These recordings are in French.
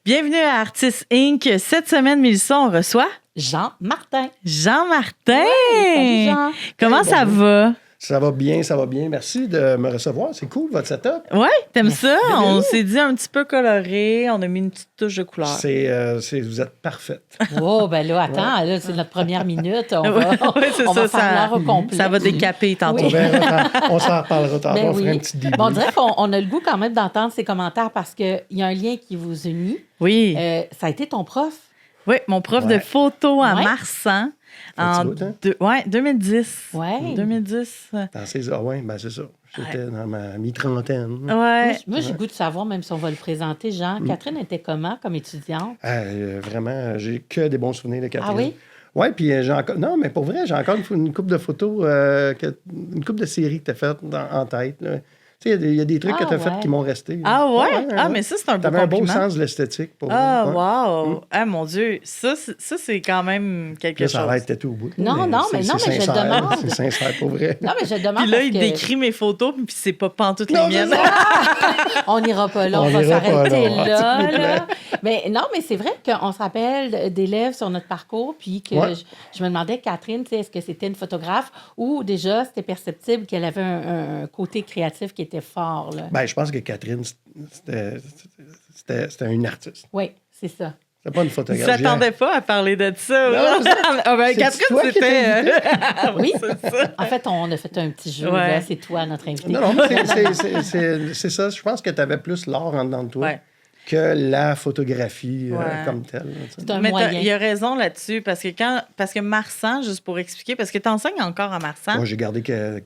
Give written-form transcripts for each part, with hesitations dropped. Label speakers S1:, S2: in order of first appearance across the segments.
S1: Bienvenue à Artistes Inc. Cette semaine, Mélissa, on reçoit
S2: Jean-Martin.
S1: Jean-Martin.
S2: Salut, Jean.
S1: Comment ça va?
S3: Ça va bien, ça va bien. Merci de me recevoir. C'est cool, votre setup.
S1: Ouais, t'aimes
S2: Merci.
S1: ça? On s'est dit un petit peu coloré. On a mis une petite touche de couleur.
S3: Vous êtes parfaite.
S2: Oh, ben là, attends, là, c'est notre première minute. On va,
S1: Ouais, c'est
S2: on va
S1: ça,
S2: faire l'heure au complet.
S1: ça va décaper tantôt.
S2: Oui.
S3: On s'en reparlera tantôt.
S2: Ben
S3: On fera
S2: oui.
S3: un petit début.
S2: Bon, on dirait qu'on a le goût quand même d'entendre ces commentaires parce qu'il y a un lien qui vous unit.
S1: Oui.
S2: Ça a été ton prof.
S1: Oui, mon prof
S3: Ouais.
S1: de photo à
S2: Ouais.
S1: Marsan.
S3: Un petit bout, hein?
S1: 2010.
S2: Ouais.
S1: 2010.
S3: C'est ça. J'étais dans ma mi-trentaine.
S1: Ouais.
S2: Moi, j'ai le goût de savoir, même si on va le présenter, Jean. Catherine était comment comme étudiante?
S3: Vraiment, j'ai que des bons souvenirs de Catherine.
S2: Ah oui?
S3: Oui, puis j'ai encore. Non, mais pour vrai, j'ai encore une couple de photos, une couple de séries que tu as faites en tête. Là. Tu sais, il y a des trucs
S2: Ah,
S3: que tu as
S2: ouais.
S3: faits qui m'ont resté.
S1: Ah ouais? Ah, mais ça, c'est un beau
S3: T'avais un beau
S1: compliment.
S3: sens de l'esthétique. Pour
S1: Ah,
S3: ouais.
S1: wow! Ah, mon Dieu! Ça, c'est quand même quelque
S3: Là, ça
S1: chose.
S3: arrête tout au bout.
S2: Non, mais
S3: c'est
S2: je
S3: sincère,
S2: demande.
S3: C'est sincère, pour vrai.
S2: Non, mais je demande.
S1: Puis là,
S2: parce
S1: il
S2: que
S1: décrit mes photos, puis c'est pas pantoute les
S3: Non,
S1: miennes.
S3: c'est ça.
S2: On n'ira pas là, on
S3: On
S2: va
S3: n'ira pas
S2: s'arrêter
S3: là,
S2: là.
S3: s'il vous plaît.
S2: là. Mais non, mais c'est vrai qu'on se rappelle d'élèves sur notre parcours, puis que
S3: Ouais.
S2: je me demandais, Catherine, tu sais, est-ce que c'était une photographe ou déjà c'était perceptible qu'elle avait un côté créatif qui était fort, là?
S3: Ben, je pense que Catherine, c'était une artiste.
S2: Oui, c'est ça.
S3: C'était pas une
S1: Je
S3: photographe.
S1: s'attendais pas à parler de ça.
S3: Non,
S1: Ah ben,
S3: c'est
S1: Catherine,
S3: toi qui
S1: c'était...
S2: Oui,
S1: c'est ça.
S2: en fait, on a fait un petit jeu,
S1: Ouais.
S2: là. C'est toi, notre invité.
S3: Non, mais c'est ça. Je pense que tu avais plus l'art en dedans de toi
S1: Ouais.
S3: que la photographie
S1: Ouais.
S3: comme telle. là, tu sais.
S2: C'est un
S1: Mais
S2: moyen.
S1: il a raison là-dessus, parce que Marsan, juste pour expliquer, parce que tu enseignes encore à Marsan.
S3: Moi, j'ai gardé
S1: Quelques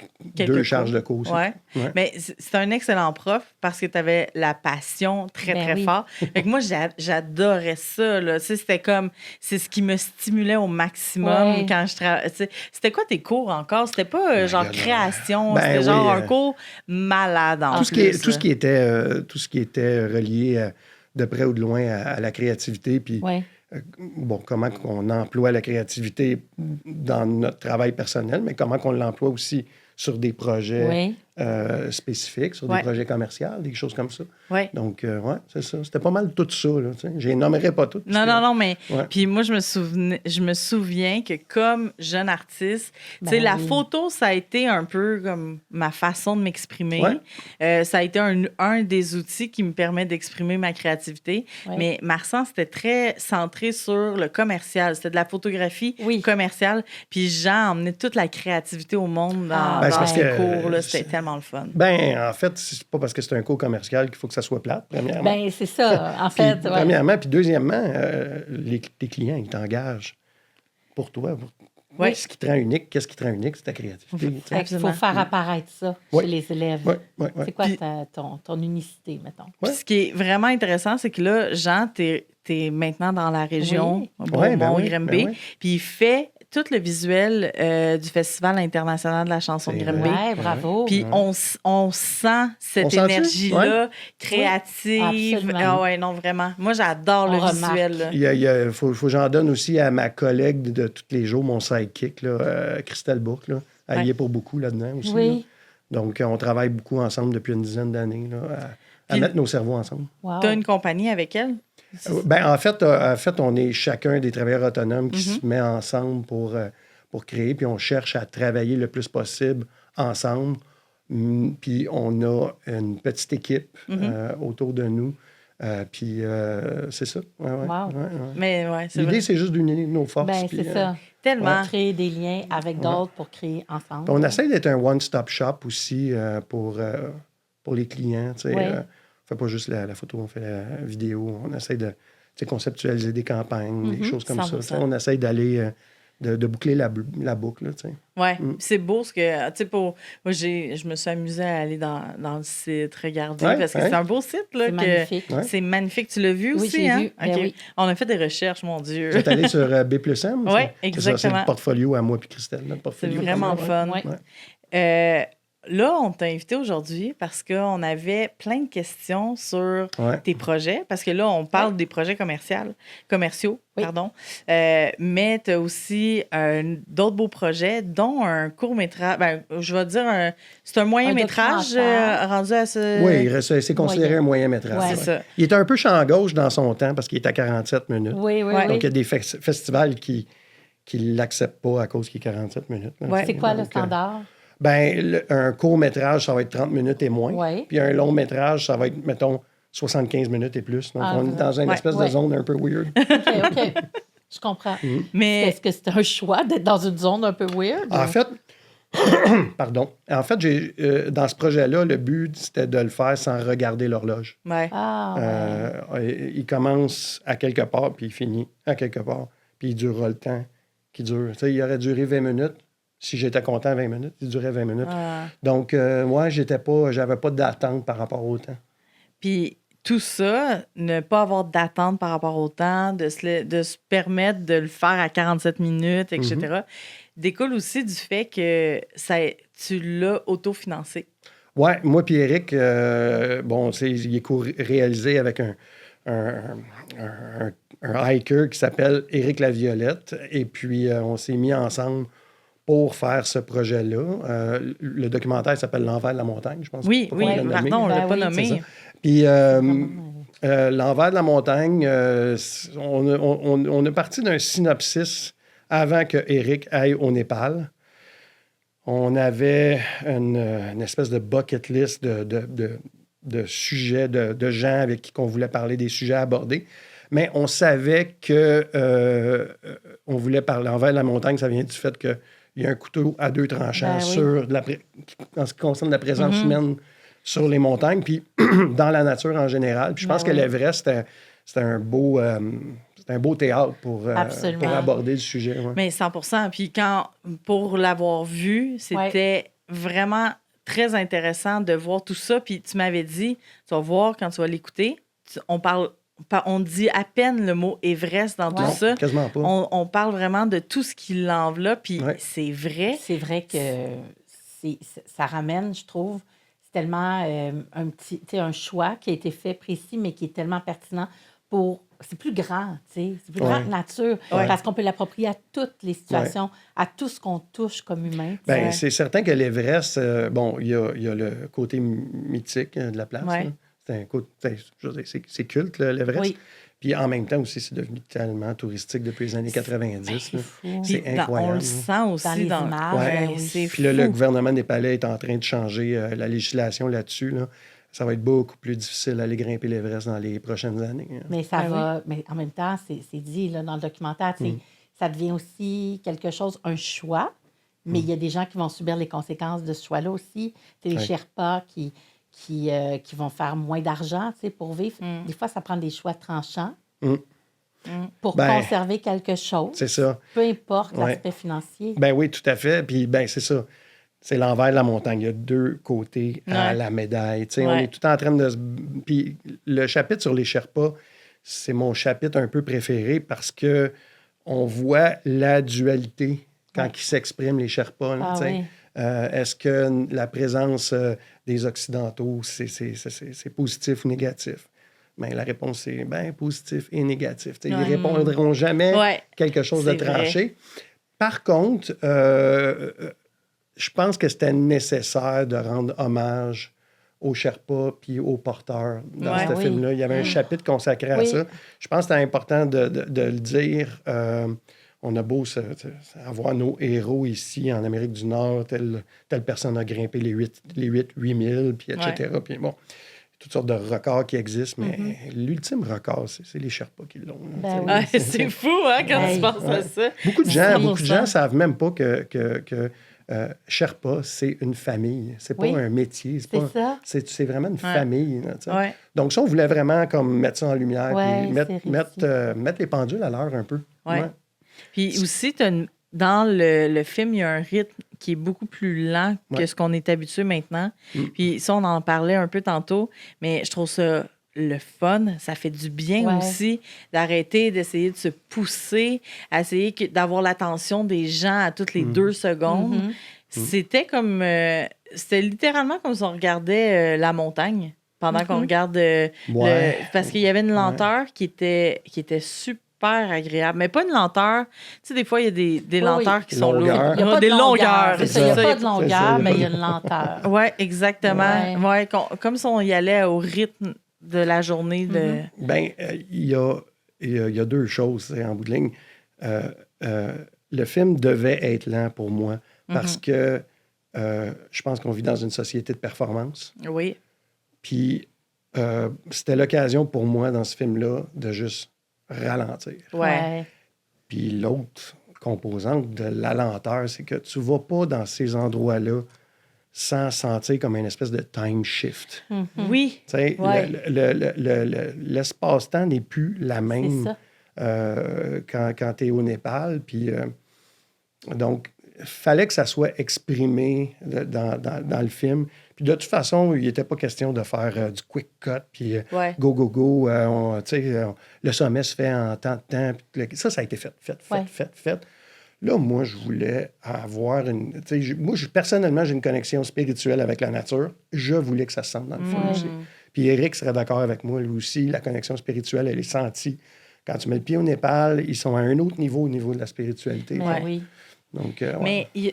S3: deux charges
S1: cours.
S3: de cours aussi.
S1: Ouais.
S3: Ouais.
S1: Mais c'est un excellent prof parce que tu avais la passion très,
S2: Ben
S1: très
S2: oui.
S1: fort. Fait que moi, j'adorais ça. Là. Tu sais, c'était comme, c'est ce qui me stimulait au maximum
S2: Ouais.
S1: quand je travaillais. C'était quoi tes cours encore? C'était pas genre
S3: Ben,
S1: création,
S3: ben
S1: c'était
S3: oui,
S1: genre un cours malade en
S3: tout ce qui était relié de près ou de loin à la créativité, puis
S2: Oui.
S3: bon, comment on emploie la créativité dans notre travail personnel, mais comment on l'emploie aussi sur des projets
S2: Oui.
S3: spécifiques, sur
S1: Ouais.
S3: des projets commerciaux, des choses comme ça.
S1: Ouais.
S3: Donc, ouais, c'est ça. C'était pas mal tout ça. Là, tu sais. Je les nommerai pas toutes.
S1: Non, mais
S3: Ouais.
S1: puis moi, je me souviens que comme jeune artiste, tu sais,
S2: Ben
S1: la
S2: oui.
S1: photo, ça a été un peu comme ma façon de m'exprimer.
S3: Ouais.
S1: Ça a été un des outils qui me permet d'exprimer ma créativité.
S2: Ouais.
S1: Mais Marsan, c'était très centré sur le commercial. C'était de la photographie
S2: Oui.
S1: commerciale. Puis Jean emmenait toute la créativité au monde dans,
S2: Ah,
S3: ben, c'est
S1: dans
S3: parce
S1: ses
S3: que,
S1: cours. Là. C'était
S3: c'est-
S1: tellement le fun.
S3: Ben, en fait, c'est pas parce que c'est un cours commercial qu'il faut que ça soit plate, premièrement.
S2: Ben, c'est ça, en
S3: Puis,
S2: fait. ouais.
S3: premièrement, puis deuxièmement, tes clients, ils t'engagent pour toi.
S1: Ouais.
S3: Ce qui te rend unique, qu'est-ce qui te rend unique? C'est ta créativité. tu sais.
S2: Fait qu'il faut
S1: Absolument.
S2: faire apparaître ça
S3: Ouais.
S2: chez les élèves.
S3: Ouais, ouais, ouais.
S2: C'est quoi
S1: Puis-
S2: ton unicité, mettons?
S1: Puis ce qui est vraiment intéressant, c'est que là, Jean, t'es maintenant dans la région,
S2: Oui.
S3: Ouais, ben
S1: Beaumont,
S3: oui,
S1: Grimby,
S3: ben oui.
S1: puis il fait tout le visuel du Festival international de la chanson de
S3: C'est
S1: Grimby.
S2: Ouais, bravo.
S1: Puis on sent cette
S3: On sent-tu?
S1: énergie-là, créative.
S2: absolument.
S1: Ah ouais, non, vraiment. Moi, j'adore
S2: On
S1: le
S2: remarque.
S1: visuel. là.
S3: Il faut que j'en donne aussi à ma collègue de tous les jours, mon sidekick, là, Christelle Bourque. Là. Elle y
S1: Ouais.
S3: est pour beaucoup là-dedans aussi.
S2: Oui.
S3: là. Donc, on travaille beaucoup ensemble depuis une dizaine d'années là, à
S1: Puis-
S3: mettre nos cerveaux ensemble.
S2: Wow.
S1: T'as une compagnie avec elle?
S3: Ben, en fait, on est chacun des travailleurs autonomes qui se met ensemble pour créer, puis on cherche à travailler le plus possible ensemble. Puis on a une petite équipe autour de nous. Puis c'est ça. Ouais, ouais,
S2: Wow.
S3: ouais, ouais.
S1: Mais ouais, c'est vrai.
S3: L'idée, c'est juste d'unir nos forces.
S2: Ben,
S3: puis,
S2: c'est ça.
S1: Tellement.
S2: Créer des liens avec d'autres pour créer ensemble.
S3: puis on essaie d'être un one-stop shop aussi pour les clients. Tu sais,
S2: Ouais.
S3: on fait pas juste la photo, on fait la vidéo. On essaie de tu sais, conceptualiser des campagnes, des choses comme ça.
S1: 100%.
S3: Tu sais. On essaie d'aller de boucler la boucle. Là, tu sais.
S1: Ouais, c'est beau ce que. Tu sais, moi, je me suis amusée à aller dans le site, regarder,
S3: Ouais,
S1: parce que
S3: ouais.
S1: c'est un beau site. Là,
S2: C'est magnifique.
S3: Ouais.
S1: C'est magnifique. Tu l'as vu
S2: Oui,
S1: aussi,
S2: j'ai
S1: hein?
S2: vu. Ben
S1: OK.
S2: oui.
S1: On a fait des recherches, mon Dieu.
S3: Vous êtes allé sur B+M?
S1: Ouais,
S3: C'est ça, c'est
S1: exactement.
S3: le portfolio à moi puis Christelle, notre
S1: C'est
S3: portfolio.
S1: vraiment
S3: Ouais.
S1: fun.
S2: Ouais.
S3: Ouais.
S1: là, on t'a invité aujourd'hui parce qu'on avait plein de questions sur
S3: Ouais.
S1: tes projets. Parce que là, on parle des projets commerciaux,
S2: Oui.
S1: pardon. Mais tu as aussi d'autres beaux projets, dont un court-métrage. Ben, je vais dire, c'est un moyen-métrage
S2: documentaire.
S1: rendu à ce.
S3: Oui, c'est considéré
S2: Moyen.
S3: un moyen-métrage.
S2: Ouais.
S1: C'est ça.
S3: Il était un peu champ gauche dans son temps parce qu'il est à 47 minutes.
S2: Oui, oui,
S1: Ouais.
S2: oui.
S3: Donc, il y a des festivals qui ne l'acceptent pas à cause qu'il est 47 minutes. là,
S1: Ouais.
S3: tu sais.
S2: C'est quoi le
S3: Donc,
S2: standard?
S3: un court-métrage, ça va être 30 minutes et moins.
S2: Ouais.
S3: Puis un long-métrage, ça va être, mettons, 75 minutes et plus. Donc, on est dans une
S1: ouais,
S3: espèce de
S2: ouais.
S3: zone un peu weird.
S2: OK. Je comprends.
S1: Mais
S2: Est-ce que c'était un choix d'être dans une zone un peu weird?
S3: En
S2: ou-
S3: fait, pardon. En fait, dans ce projet-là, le but, c'était de le faire sans regarder l'horloge.
S1: ouais.
S2: Ah, ouais.
S3: Il commence à quelque part, puis il finit à quelque part. Puis il durera le temps qui dure. Tu sais, il aurait duré 20 minutes. Si j'étais content 20 minutes, il durait 20 minutes.
S1: Ah.
S3: Donc, moi, j'avais pas d'attente par rapport au temps.
S1: Puis tout ça, ne pas avoir d'attente par rapport au temps, de se permettre de le faire à 47 minutes, etc., découle aussi du fait que tu l'as autofinancé.
S3: Oui, moi puis Eric, il est co-réalisé avec un hiker qui s'appelle Éric Laviolette. Et puis, on s'est mis ensemble pour faire ce projet-là. Le documentaire s'appelle L'envers de la montagne, je pense.
S1: Oui,
S3: Pas
S1: oui,
S3: qu'on l'a nommé.
S1: pardon, on ne l'a
S2: Ben
S1: pas
S2: oui,
S1: nommé.
S3: c'est ça. Puis, L'envers de la montagne, on est parti d'un synopsis avant que Eric aille au Népal. On avait une espèce de bucket list de sujets, de gens avec qui on voulait parler, des sujets abordés. Mais on savait que on voulait parler. L'envers de la montagne, ça vient du fait qu'il y a un couteau à deux tranchants
S2: Ben oui.
S3: en ce qui concerne la présence humaine sur les montagnes, puis dans la nature en général. Puis je pense que l'Everest, c'était un beau théâtre pour aborder le sujet. Ouais.
S1: Mais 100%. Puis pour l'avoir vu, c'était vraiment très intéressant de voir tout ça. Puis tu m'avais dit, tu vas voir quand tu vas l'écouter, on dit à peine le mot Everest dans tout ça.
S3: Quasiment pas.
S1: On parle vraiment de tout ce qui l'enveloppe. Puis c'est vrai.
S2: C'est vrai que ça ramène, je trouve, c'est tellement un choix qui a été fait précis, mais qui est tellement pertinent pour... C'est plus grand, tu sais. C'est plus grande nature. Parce qu'on peut l'approprier à toutes les situations, à tout ce qu'on touche comme humain.
S3: Bien, c'est certain que l'Everest, il y a le côté mythique de la place.
S1: Ouais.
S3: Là. C'est un côté, c'est culte, là, l'Everest.
S2: Oui.
S3: Puis en même temps aussi, c'est devenu tellement touristique depuis les années 90.
S2: C'est fou.
S3: C'est
S1: Puis
S3: incroyable.
S1: on le sent aussi
S2: Dans les images.
S3: Ouais.
S2: Oui.
S1: C'est
S3: Puis là, le
S1: fou.
S3: gouvernement népalais est en train de changer la législation là-dessus. Là. Ça va être beaucoup plus difficile d'aller grimper l'Everest dans les prochaines années.
S2: Mais ça va... Mais en même temps, c'est dit là, dans le documentaire, tu sais, ça devient aussi quelque chose, un choix, mais il y a des gens qui vont subir les conséquences de ce choix-là aussi. C'est les Sherpas qui vont faire moins d'argent, tu sais, pour vivre. Des fois, ça prend des choix tranchants pour conserver quelque chose.
S3: C'est ça.
S2: Peu importe l'aspect financier.
S3: Ben oui, tout à fait. Puis, c'est ça. C'est l'envers de la montagne. Il y a deux côtés à la médaille. Tu sais, on est tout en train de... Puis le chapitre sur les Sherpas, c'est mon chapitre un peu préféré parce que on voit la dualité quand ils s'expriment, les Sherpas. Là, est-ce que la présence des Occidentaux, c'est positif ou négatif? Bien, la réponse, c'est positif et négatif. Ils ne répondront jamais quelque chose de tranché. Vrai. Par contre, je pense que c'était nécessaire de rendre hommage aux Sherpas puis aux porteurs dans ce film-là. Il y avait un chapitre consacré à ça. Je pense que c'était important de le dire. On a beau avoir nos héros ici en Amérique du Nord, telle personne a grimpé les 8000, puis etc. Puis bon, toutes sortes de records qui existent, mais l'ultime record, c'est les Sherpas qui l'ont.
S1: C'est fou, hein, quand tu penses à ça.
S3: Beaucoup de gens ne savent même pas que Sherpa, c'est une famille. C'est pas un métier. C'est vraiment une famille. Là, donc ça, on voulait vraiment comme mettre ça en lumière puis mettre les pendules à l'heure un peu.
S1: Puis aussi, dans le film, il y a un rythme qui est beaucoup plus lent que ce qu'on est habitué maintenant. Puis ça, on en parlait un peu tantôt, mais je trouve ça le fun. Ça fait du bien aussi d'arrêter, d'essayer de se pousser, essayer d'avoir l'attention des gens à toutes les 2 secondes. C'était comme... c'était littéralement comme si on regardait la montagne pendant qu'on regarde
S3: Ouais.
S1: parce qu'il y avait une lenteur qui était super agréable. Mais pas une lenteur. Tu sais, des fois, il y a des lenteurs qui sont
S3: Longueur.
S1: lourdes.
S2: Il n'y a pas
S1: des
S2: de longueur.
S1: longueurs.
S2: C'est ça, il n'y a
S1: ça.
S2: pas de
S3: C'est ça,
S2: longueur,
S3: il y a
S2: mais
S3: pas
S2: il y a
S3: de-
S2: une lenteur.
S1: Oui, exactement.
S2: Ouais.
S1: Ouais, comme si on y allait au rythme de la journée.
S3: Ben, il y a deux choses en bout de ligne. Le film devait être lent pour moi parce que je pense qu'on vit dans une société de performance.
S1: Oui.
S3: Puis c'était l'occasion pour moi, dans ce film-là, de juste ralentir.
S1: Ouais.
S3: Puis l'autre composante de la lenteur, c'est que tu vas pas dans ces endroits-là sans sentir comme une espèce de time shift.
S1: Oui.
S3: Tu sais,
S1: Ouais.
S3: l'espace-temps n'est plus la
S2: C'est
S3: même
S2: ça.
S3: quand tu es au Népal. Puis, donc, il fallait que ça soit exprimé dans le film. Puis de toute façon, il n'était pas question de faire du quick cut, puis
S1: Ouais.
S3: go, go, go. Le sommet se fait en tant de temps. Puis ça a été fait.
S2: Ouais.
S3: Là, moi, je voulais avoir une... personnellement, j'ai une connexion spirituelle avec la nature. Je voulais que ça se sente dans le film aussi. Puis Eric serait d'accord avec moi, lui aussi. La connexion spirituelle, elle est sentie. Quand tu mets le pied au Népal, ils sont à un autre niveau au niveau de la spiritualité.
S2: Mais
S1: Ouais.
S2: oui.
S3: Donc,
S1: Mais il y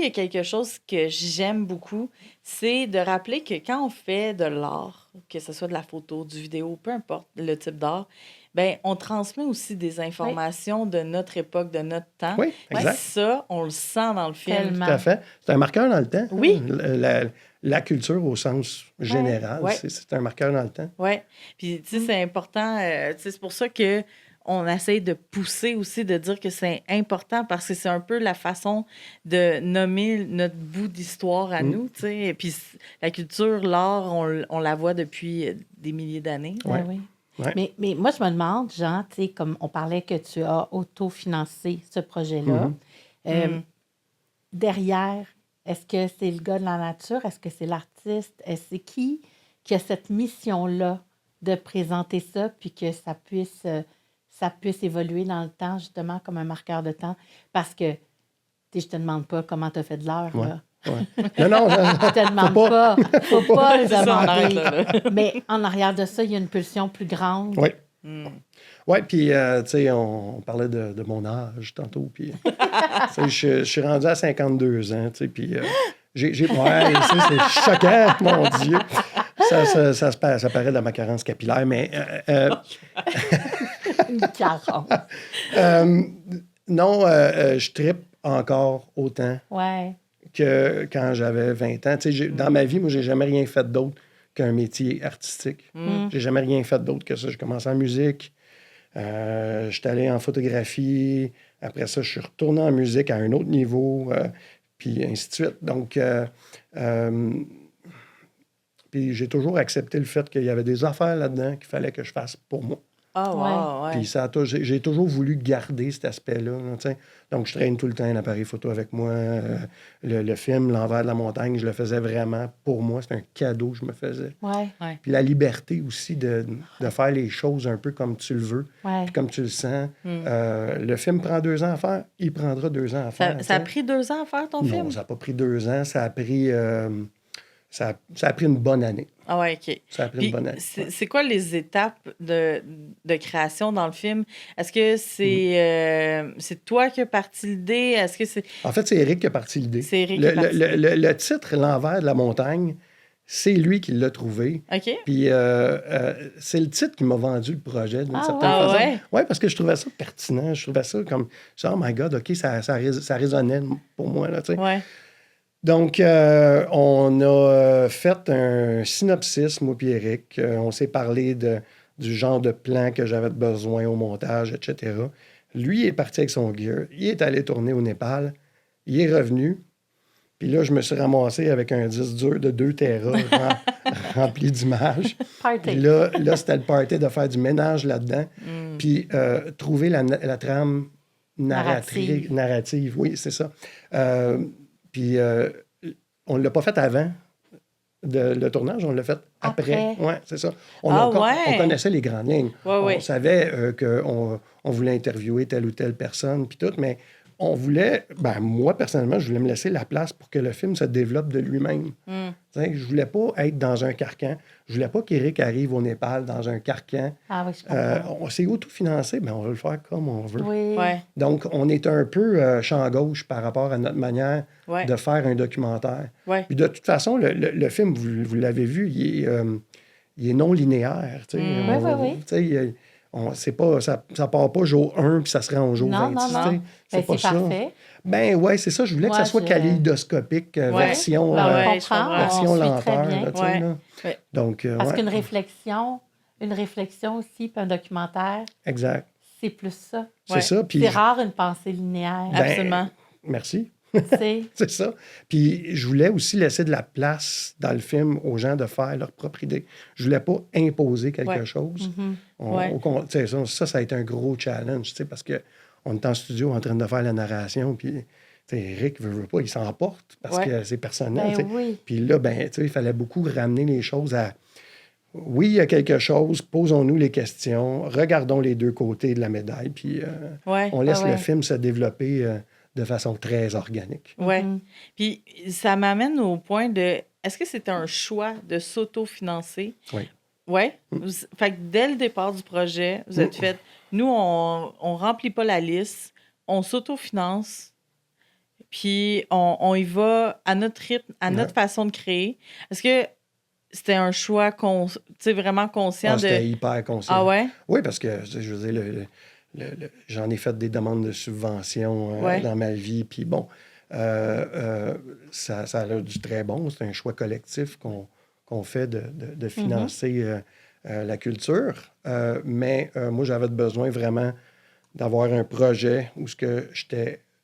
S1: a quelque chose que j'aime beaucoup, c'est de rappeler que quand on fait de l'art, que ce soit de la photo, du vidéo, peu importe le type d'art, ben on transmet aussi des informations de notre époque, de notre temps.
S3: Oui, exact.
S1: Puis ça, on le sent dans le film.
S2: Tellement.
S3: Tout à fait. C'est un marqueur dans le temps.
S1: Oui.
S3: La culture au sens général,
S1: Ouais.
S3: c'est un marqueur dans le temps.
S1: Oui. Puis, tu sais, c'est important. Tu sais, c'est pour ça que on essaie de pousser aussi, de dire que c'est important parce que c'est un peu la façon de nommer notre bout d'histoire à nous, tu sais. Et puis, la culture, l'art, on la voit depuis des milliers d'années.
S2: Ben
S3: Ouais.
S2: oui.
S3: Ouais.
S2: Mais moi, je me demande, Jean, tu sais, comme on parlait que tu as autofinancé ce projet-là, derrière, est-ce que c'est le gars de la nature? Est-ce que c'est l'artiste? C'est qui a cette mission-là de présenter ça puis que ça puisse évoluer dans le temps, justement, comme un marqueur de temps? Parce que, tu sais, je te demande pas comment tu as fait de l'heure,
S3: Ouais.
S2: là.
S3: Ouais. Non,
S2: Je te demande pas. Faut pas le
S1: C'est ça, on arrête
S2: demander.
S1: là.
S2: Mais en arrière de ça, il y a une pulsion plus grande.
S3: Oui. Oui, puis, tu sais, on parlait de mon âge tantôt, puis, tu sais, je suis rendu à 52 ans, tu sais, puis, c'est choquant, mon Dieu. Ça paraît dans ma carence capillaire, mais
S2: Une carence.
S3: non, je trippe encore autant
S2: Ouais.
S3: que quand j'avais 20 ans. Tu sais, dans ma vie, moi, j'ai jamais rien fait d'autre qu'un métier artistique. J'ai jamais rien fait d'autre que ça. J'ai commencé en musique, j'étais allé en photographie, après ça, je suis retourné en musique à un autre niveau, puis ainsi de suite. Donc, puis j'ai toujours accepté le fait qu'il y avait des affaires là-dedans qu'il fallait que je fasse pour moi.
S1: Ah, wow, ouais.
S3: Puis j'ai toujours voulu garder cet aspect-là. Là, tu sais. Donc, je traîne tout le temps un appareil photo avec moi. Le film L'envers de la montagne, je le faisais vraiment pour moi. C'est un cadeau que je me faisais.
S2: Ouais.
S3: Puis la liberté aussi de faire les choses un peu comme tu le veux,
S2: Ouais.
S3: puis comme tu le sens. Le film prend 2 ans à faire, il prendra 2 ans à faire.
S1: Ça a
S3: tu sais.
S1: pris 2 ans à faire ton
S3: Non,
S1: film?
S3: ça n'a pas pris 2 ans. Ça a pris, ça a pris une bonne année.
S1: Ah ouais, OK.
S3: Ça a pris
S1: Puis,
S3: une bonne année.
S1: c'est quoi les étapes de création dans le film? Est-ce que c'est toi qui as parti l'idée? Est-ce que c'est...
S3: En fait, c'est Eric qui a parti l'idée.
S1: C'est Eric qui a parti
S3: le titre, L'envers de la montagne, c'est lui qui l'a trouvé.
S1: OK.
S3: Puis c'est le titre qui m'a vendu le projet d'une certaine
S1: ouais?
S3: façon.
S1: Ah ouais?
S3: Oui, parce que je trouvais ça pertinent. Je trouvais ça comme, oh my God, OK, ça résonnait pour moi. Là, tu sais.
S1: Ouais.
S3: Donc, on a fait un synopsis, moi et Eric. On s'est parlé du genre de plan que j'avais besoin au montage, etc. Lui est parti avec son gear. Il est allé tourner au Népal. Il est revenu. Puis là, je me suis ramassé avec un disque dur de 2 téras rempli d'images.
S2: Party.
S3: Puis là, c'était le party de faire du ménage là-dedans. Puis trouver la trame narrative. Oui, c'est ça. Puis on ne l'a pas fait avant le tournage, on l'a fait après. Oui, c'est ça. On connaissait les grandes lignes.
S1: Ouais,
S3: on savait qu'on voulait interviewer telle ou telle personne, puis tout, mais on voulait, moi, personnellement, je voulais me laisser la place pour que le film se développe de lui-même. Je voulais pas être dans un carcan. Je voulais pas qu'Éric arrive au Népal dans un carcan.
S2: Ah oui, je comprends.
S3: On s'est autofinancé, mais on va le faire comme on veut.
S2: Oui.
S1: Ouais.
S3: Donc, on est un peu champ gauche par rapport à notre manière
S1: Ouais.
S3: de faire un documentaire.
S1: Ouais.
S3: Puis de toute façon, le film, vous l'avez vu, il est non linéaire. Tu sais.
S2: Oui.
S3: Tu sais, c'est pas, ça part pas jour 1 puis ça se rend au jour
S2: Non,
S3: 26.
S2: non, non.
S3: tu sais. C'est pas ça.
S2: Parfait.
S3: Ben ouais, c'est ça. Je voulais que ça
S2: Moi,
S3: soit kaléidoscopique, version,
S2: Ben, on
S1: ouais,
S2: comprend,
S3: version
S2: on suit
S3: lenteur.
S2: très bien.
S3: Là, tu sais, là.
S1: Ouais.
S3: Donc,
S2: Parce
S3: ouais,
S2: qu'une réflexion aussi, puis un documentaire,
S3: exact.
S2: c'est plus ça.
S3: C'est
S1: Ouais.
S3: ça. Puis,
S2: C'est rare une pensée linéaire.
S3: ben,
S1: Absolument.
S3: Merci.
S2: Tu sais.
S3: C'est ça. Puis je voulais aussi laisser de la place dans le film aux gens de faire leur propre idée. Je voulais pas imposer quelque
S1: Ouais.
S3: chose.
S1: Ouais.
S3: Tu sais, ça a été un gros challenge, tu sais, parce qu'on est en studio en train de faire la narration, puis tu sais, Eric veut pas, il s'emporte parce
S1: Ouais.
S3: que c'est personnel.
S2: Ben
S3: tu sais.
S2: oui.
S3: Puis là, tu sais, il fallait beaucoup ramener les choses à... Oui, il y a quelque chose, posons-nous les questions, regardons les deux côtés de la médaille, puis
S1: Ouais.
S3: on laisse
S2: Ah ouais.
S3: le film se développer de façon très organique.
S1: Ouais.
S2: Mhm.
S1: Puis ça m'amène au point de est-ce que c'était un choix de s'autofinancer?
S3: Oui.
S1: Ouais. Fait que dès le départ du projet, vous êtes fait nous, on remplit pas la liste, on s'autofinance, puis on y va à notre rythme, à notre façon de créer. Est-ce que c'était un choix vraiment conscient de.
S3: C'était hyper conscient.
S1: Ah ouais?
S3: Oui, parce que, je veux dire, j'en ai fait des demandes de subventions
S1: Ouais.
S3: dans ma vie, puis bon, ça a du très bon. C'est un choix collectif qu'on fait de financer la culture. Mais moi, j'avais besoin vraiment d'avoir un projet où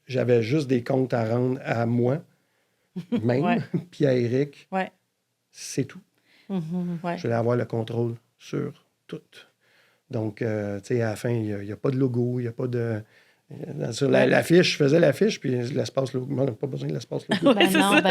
S3: j'avais juste des comptes à rendre à moi, même,
S1: Ouais.
S3: puis à Eric.
S1: Ouais.
S3: C'est tout.
S1: Ouais.
S3: Je voulais avoir le contrôle sur tout. Donc, tu sais, à la fin, il n'y a pas de logo, il n'y a pas de... Sur l'affiche, je faisais l'affiche, puis l'espace logo. Moi, on n'a pas besoin de l'espace logo.
S2: Ben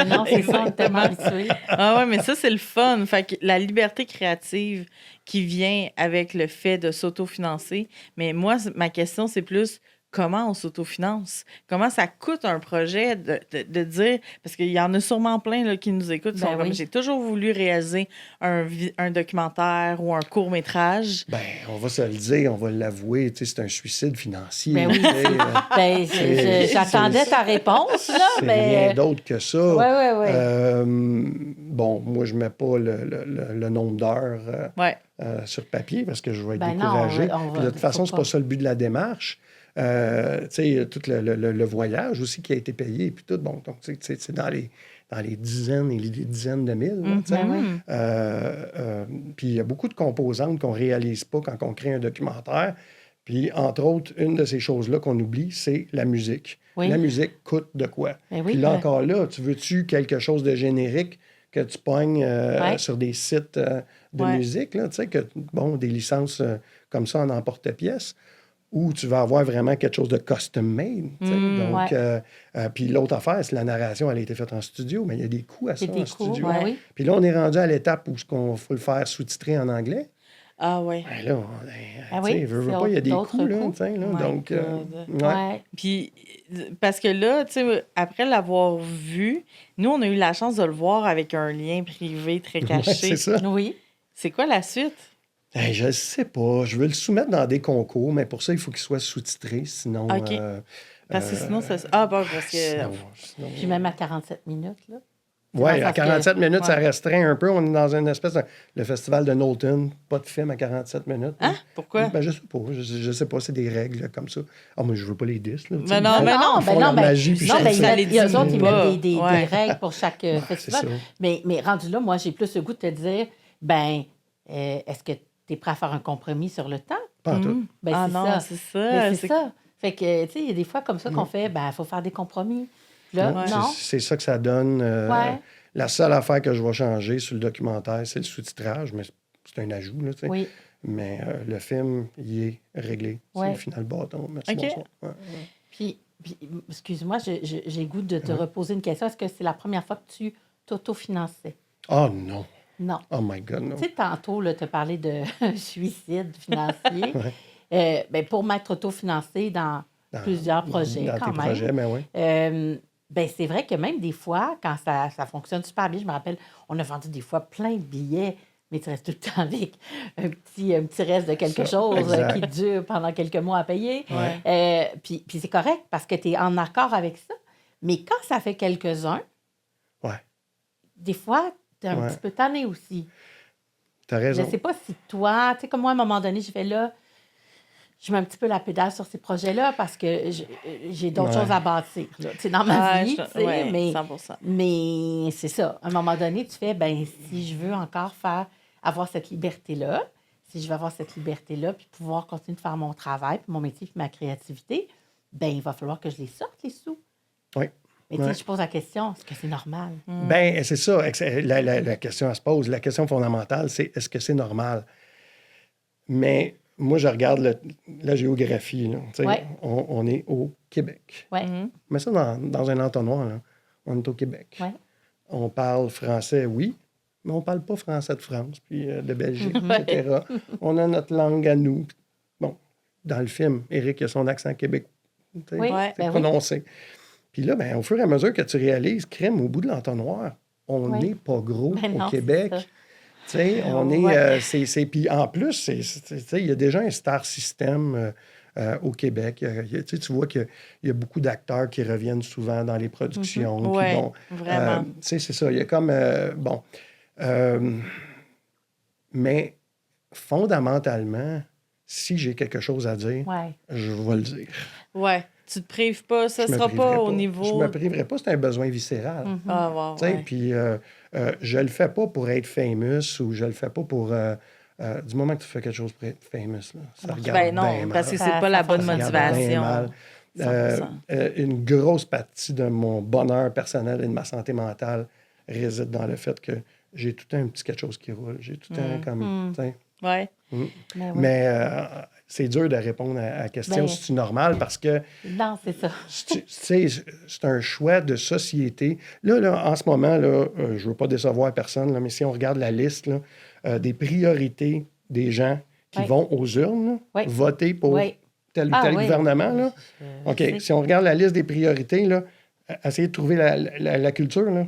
S2: non, c'est ça, on est tellement habitué.
S1: Ah ouais, mais ça, c'est le fun. Fait que la liberté créative qui vient avec le fait de s'autofinancer. Mais moi, ma question, c'est plus comment on s'autofinance? Comment ça coûte un projet de dire... Parce qu'il y en a sûrement plein là, qui nous écoutent. Qui sont comme, j'ai toujours voulu réaliser un documentaire ou un court-métrage.
S3: Ben, on va se le dire, on va l'avouer, tu sais, c'est un suicide financier.
S2: Ben oui. Ben, j'attendais ta réponse, là,
S3: c'est
S2: mais...
S3: rien d'autre que ça.
S2: Oui.
S3: Bon, moi, je ne mets pas le nombre d'heures sur papier parce que je vais être découragé. Puis de toute façon, c'est pas ça le but de la démarche. Tu sais, tout le voyage aussi qui a été payé, puis tout. Bon, donc, c'est dans les dizaines et les dizaines de mille. Là, tu sais. Puis il y a beaucoup de composantes qu'on ne réalise pas quand on crée un documentaire. Puis, entre autres, une de ces choses-là qu'on oublie, c'est la musique.
S2: Oui.
S3: La musique coûte de quoi? Puis là, encore là, tu veux-tu quelque chose de générique que tu pognes sur des sites de musique, là, tu sais, des licences comme ça en emporte-pièce, ou tu vas avoir vraiment quelque chose de custom-made. Donc, puis l'autre affaire, c'est la narration, elle a été faite en studio, mais il y a des coûts à ça en studio. Puis là, on est rendu à l'étape où il faut le faire sous-titrer en anglais.
S1: Ah ouais.
S3: Ben là, tu sais, veux pas, il y a des coûts, là, tu sais, là. Donc,
S1: Puis, parce que là, tu sais, après l'avoir vu, nous, on a eu la chance de le voir avec un lien privé très caché.
S3: C'est ça.
S2: Oui.
S1: C'est quoi la suite?
S3: Je ne sais pas. Je veux le soumettre dans des concours, mais pour ça, il faut qu'il soit sous-titré. Sinon.
S1: OK. Parce que sinon, ça. Ah, bon, parce que.
S3: Sinon...
S2: Puis même à 47 minutes, là.
S3: Oui, à 47 minutes, ça restreint un peu. On est dans une espèce de... Le festival de Knowlton, pas de film à 47 minutes.
S1: Hein? Pourquoi?
S3: Ben, je sais pas. Je sais pas, c'est des règles là, comme ça. Ah, moi, je veux pas les 10. Là,
S1: mais non,
S3: magie, puis
S2: non, ben, il y a eux autres, ils
S1: pas.
S2: mettent des règles pour chaque festival. Mais rendu là, moi, j'ai plus le goût de te dire, ben, est-ce que tu es prêt à faire un compromis sur le temps?
S3: Pas en tout.
S2: Ben,
S1: ah
S2: c'est
S1: non,
S2: ça.
S1: c'est ça.
S2: Mais c'est ça. Fait que, tu sais, il y a des fois comme ça qu'on fait, ben, il faut faire des compromis. Là, non.
S3: C'est ça que ça donne. La seule affaire que je vais changer sur le documentaire, c'est le sous-titrage, mais c'est un ajout, là, tu sais.
S2: Oui.
S3: Mais le film, il est réglé. C'est le final bâton. Merci, bonsoir.
S2: Puis, excuse-moi, j'ai goût de te reposer une question. Est-ce que c'est la première fois que tu t'autofinançais?
S3: Oh non.
S2: Non.
S3: Oh my God, non.
S2: Tu sais, tantôt, tu as parlé de suicide financier. Ben, pour m'être autofinancé dans plusieurs projets
S3: dans
S2: quand
S3: tes
S2: même.
S3: projets, ben oui.
S2: Ben, c'est vrai que même des fois, quand ça fonctionne super bien, je me rappelle, on a vendu des fois plein de billets, mais tu restes tout le temps avec un petit reste de quelque
S3: Ça,
S2: chose
S3: exact.
S2: qui dure pendant quelques mois à payer.
S1: Ouais.
S2: Puis c'est correct parce que tu es en accord avec ça. Mais quand ça fait quelques-uns,
S3: Ouais,
S2: des fois, tu es un
S3: Ouais.
S2: petit peu tanné aussi.
S3: t'as
S2: Je
S3: raison.
S2: ne sais pas si toi, tu sais, comme moi, à un moment donné, j'ai fait là, je mets un petit peu la pédale sur ces projets-là parce que j'ai d'autres
S3: Ouais.
S2: choses à bâtir, là, tu sais, dans ma vie, tu sais,
S1: ouais,
S2: mais
S1: 100%.
S2: mais c'est ça. À un moment donné, tu fais, ben si je veux encore avoir cette liberté-là, si je veux avoir cette liberté-là, puis pouvoir continuer de faire mon travail, puis mon métier, puis ma créativité, ben il va falloir que je les sorte, les sous.
S3: Oui.
S2: Mais tu sais,
S3: Ouais.
S2: je pose la question, est-ce que c'est normal?
S3: Ben, c'est ça. La question à se pose. La question fondamentale, c'est est-ce que c'est normal? Mais moi, je regarde la géographie. Là, tu sais,
S2: Ouais.
S3: on est au Québec.
S2: Oui,
S3: Mets ça dans un entonnoir. Là. On est au Québec.
S2: oui.
S3: On parle français, oui, mais on parle pas français de France, puis de Belgique,
S2: Mm-hmm.
S3: etc. On a notre langue à nous. Bon, dans le film, Éric a son accent québécois.
S2: Oui,
S1: Ouais.
S3: C'est
S2: ben oui.
S3: prononcé. Puis là, ben, au fur et à mesure que tu réalises, crème au bout de l'entonnoir, on
S2: Oui.
S3: n'est pas gros
S2: Ben
S3: au
S2: non,
S3: Québec.
S2: c'est ça.
S3: Tu sais, on est.
S2: Ouais.
S3: Puis en plus, tu sais, il y a déjà un star system au Québec. Tu vois qu'il y a beaucoup d'acteurs qui reviennent souvent dans les productions. Puis
S1: Ouais,
S3: bon,
S1: vraiment.
S3: tu sais, c'est ça. Il y a comme. Bon. Mais fondamentalement, si j'ai quelque chose à dire,
S2: Ouais.
S3: je vais le dire.
S1: Ouais. Tu te prives pas, ça
S3: Je me
S1: sera
S3: priverai
S1: pas au
S3: Je
S1: niveau.
S3: me priverai pas, c'est un besoin viscéral.
S1: Ah, wow,
S3: Tu sais,
S1: ouais.
S3: puis je le fais pas pour être famous ou je le fais pas pour... du moment que tu fais quelque chose pour être famous, là, ça regarde
S1: Ben non,
S3: bien mal.
S1: parce que
S2: Ça-
S1: c'est pas
S2: ça
S1: la bonne
S2: fonctionne
S3: Ça regarde bien
S1: motivation.
S3: mal.
S1: 100%.
S3: Une grosse partie de mon bonheur personnel et de ma santé mentale réside dans le fait que j'ai tout un petit quelque chose qui roule. J'ai tout un comme... tu sais.
S1: Ouais.
S2: Ben oui.
S3: Mais c'est dur de répondre à la question
S2: Ben-
S3: si c'est normal parce que
S2: Non, c'est ça.
S3: tu sais, c'est un choix de société. Là, en ce moment, là, je ne veux pas décevoir personne, là, mais si on regarde la liste là, des priorités des gens qui
S2: Oui.
S3: vont aux urnes, là,
S2: Oui.
S3: voter pour
S2: Oui.
S3: tel ou
S2: Ah
S3: tel
S2: oui.
S3: gouvernement, là,
S2: Je
S3: OK,
S2: sais.
S3: si on regarde la liste des priorités, là, essayez de trouver la culture. Là.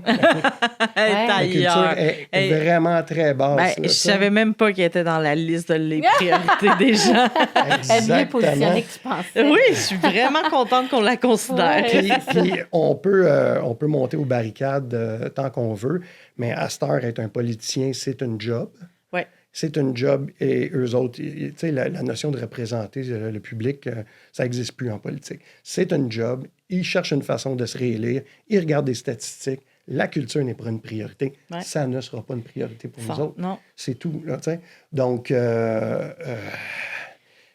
S3: La culture
S1: Ailleurs.
S3: est
S1: Hey,
S3: vraiment très
S1: ben,
S3: basse.
S1: je
S3: là, ça.
S1: savais même pas qu'il était dans la liste des priorités des gens.
S2: Elle est mieux
S3: Exactement.
S2: positionnée que tu pensais.
S1: Oui, je suis vraiment contente qu'on la considère.
S2: Ouais.
S3: Puis on peut monter aux barricades tant qu'on veut, mais à cette heure, être un politicien, c'est une job.
S1: Ouais.
S3: C'est une job et eux autres, tu sais, la notion de représenter le public, ça n'existe plus en politique. C'est une job. Ils cherchent une façon de se réélire. Ils regardent des statistiques. La culture n'est pas une priorité.
S1: Ouais.
S3: Ça ne sera pas une priorité pour nous autres.
S1: Non.
S3: C'est tout. Là, tu sais. Donc,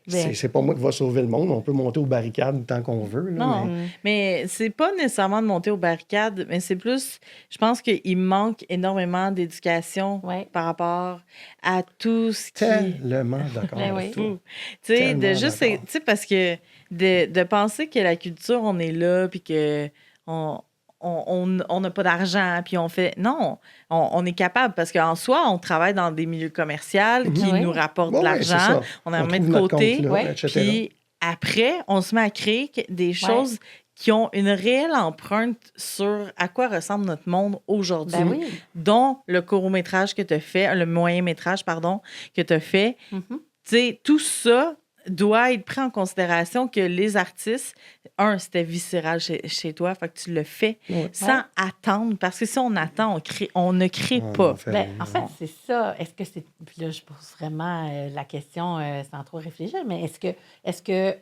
S2: Ben.
S3: c'est pas moi qui va sauver le monde. On peut monter aux barricades tant qu'on veut. Là,
S1: Non,
S3: mais-
S1: mais c'est pas nécessairement de monter aux barricades, mais c'est plus, je pense qu'il manque énormément d'éducation
S2: Ouais.
S1: par rapport à tout ce qui...
S3: Tellement d'accord
S2: Ben
S3: avec
S2: oui.
S3: toi.
S1: Tu sais,
S3: Tellement
S1: de juste,
S3: d'accord.
S1: tu sais, parce que de penser que la culture, on est là, puis que on n'a pas d'argent, puis on fait... Non, on est capable, parce qu'en soi, on travaille dans des milieux commerciaux qui
S2: Oui.
S1: nous rapportent
S3: Ouais,
S1: de
S3: ouais, c'est
S1: l'argent,
S3: ça.
S1: on en met
S3: trouve
S1: de
S3: notre
S1: côté,
S3: compte là,
S2: Ouais.
S3: etc.
S1: puis après, on se met à créer des choses qui ont une réelle empreinte sur à quoi ressemble notre monde aujourd'hui,
S2: Ben oui.
S1: dont le court-métrage que tu as fait, le moyen-métrage, pardon, que tu as fait.
S2: Mhm.
S1: Tu sais, tout ça doit être pris en considération que les artistes, c'était viscéral chez toi, fait que tu le fais
S3: Ouais.
S1: sans attendre, parce que si on attend, on ne crée pas.
S3: on fait
S2: Ben,
S3: rien.
S2: en fait, c'est ça. Est-ce que c'est. Puis là, je pose vraiment la question sans trop réfléchir, mais est-ce que,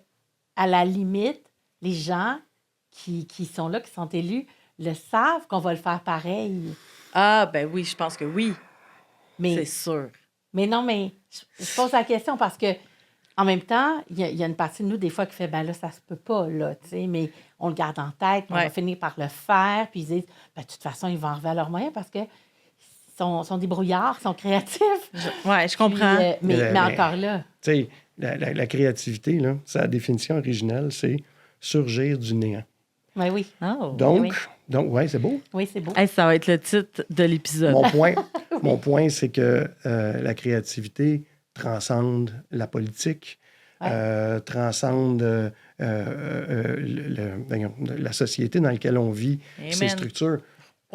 S2: à la limite, les gens qui sont là, qui sont élus, le savent qu'on va le faire pareil?
S1: Ah, ben oui, je pense que oui,
S2: Mais,
S1: c'est sûr.
S2: mais non, mais je pose la question parce que en même temps, il y a une partie de nous, des fois, qui fait, ben là, ça se peut pas, là, tu sais, mais on le garde en tête, puis on va finir par le faire, puis ils disent, ben, de toute façon, ils vont arriver à leurs moyens parce que sont débrouillards, sont créatifs.
S1: Ouais, je comprends.
S2: Puis, mais
S3: Mais-
S2: encore là,
S3: Tu sais, la créativité, là, sa définition originelle, c'est surgir du néant.
S2: ben oui.
S1: Oh.
S3: Donc,
S2: oui.
S3: ouais, c'est beau.
S2: Oui, c'est beau.
S1: Hey, ça va être le titre de l'épisode.
S3: Mon point, c'est que la créativité transcende la politique. transcende la société dans laquelle on vit, ces structures.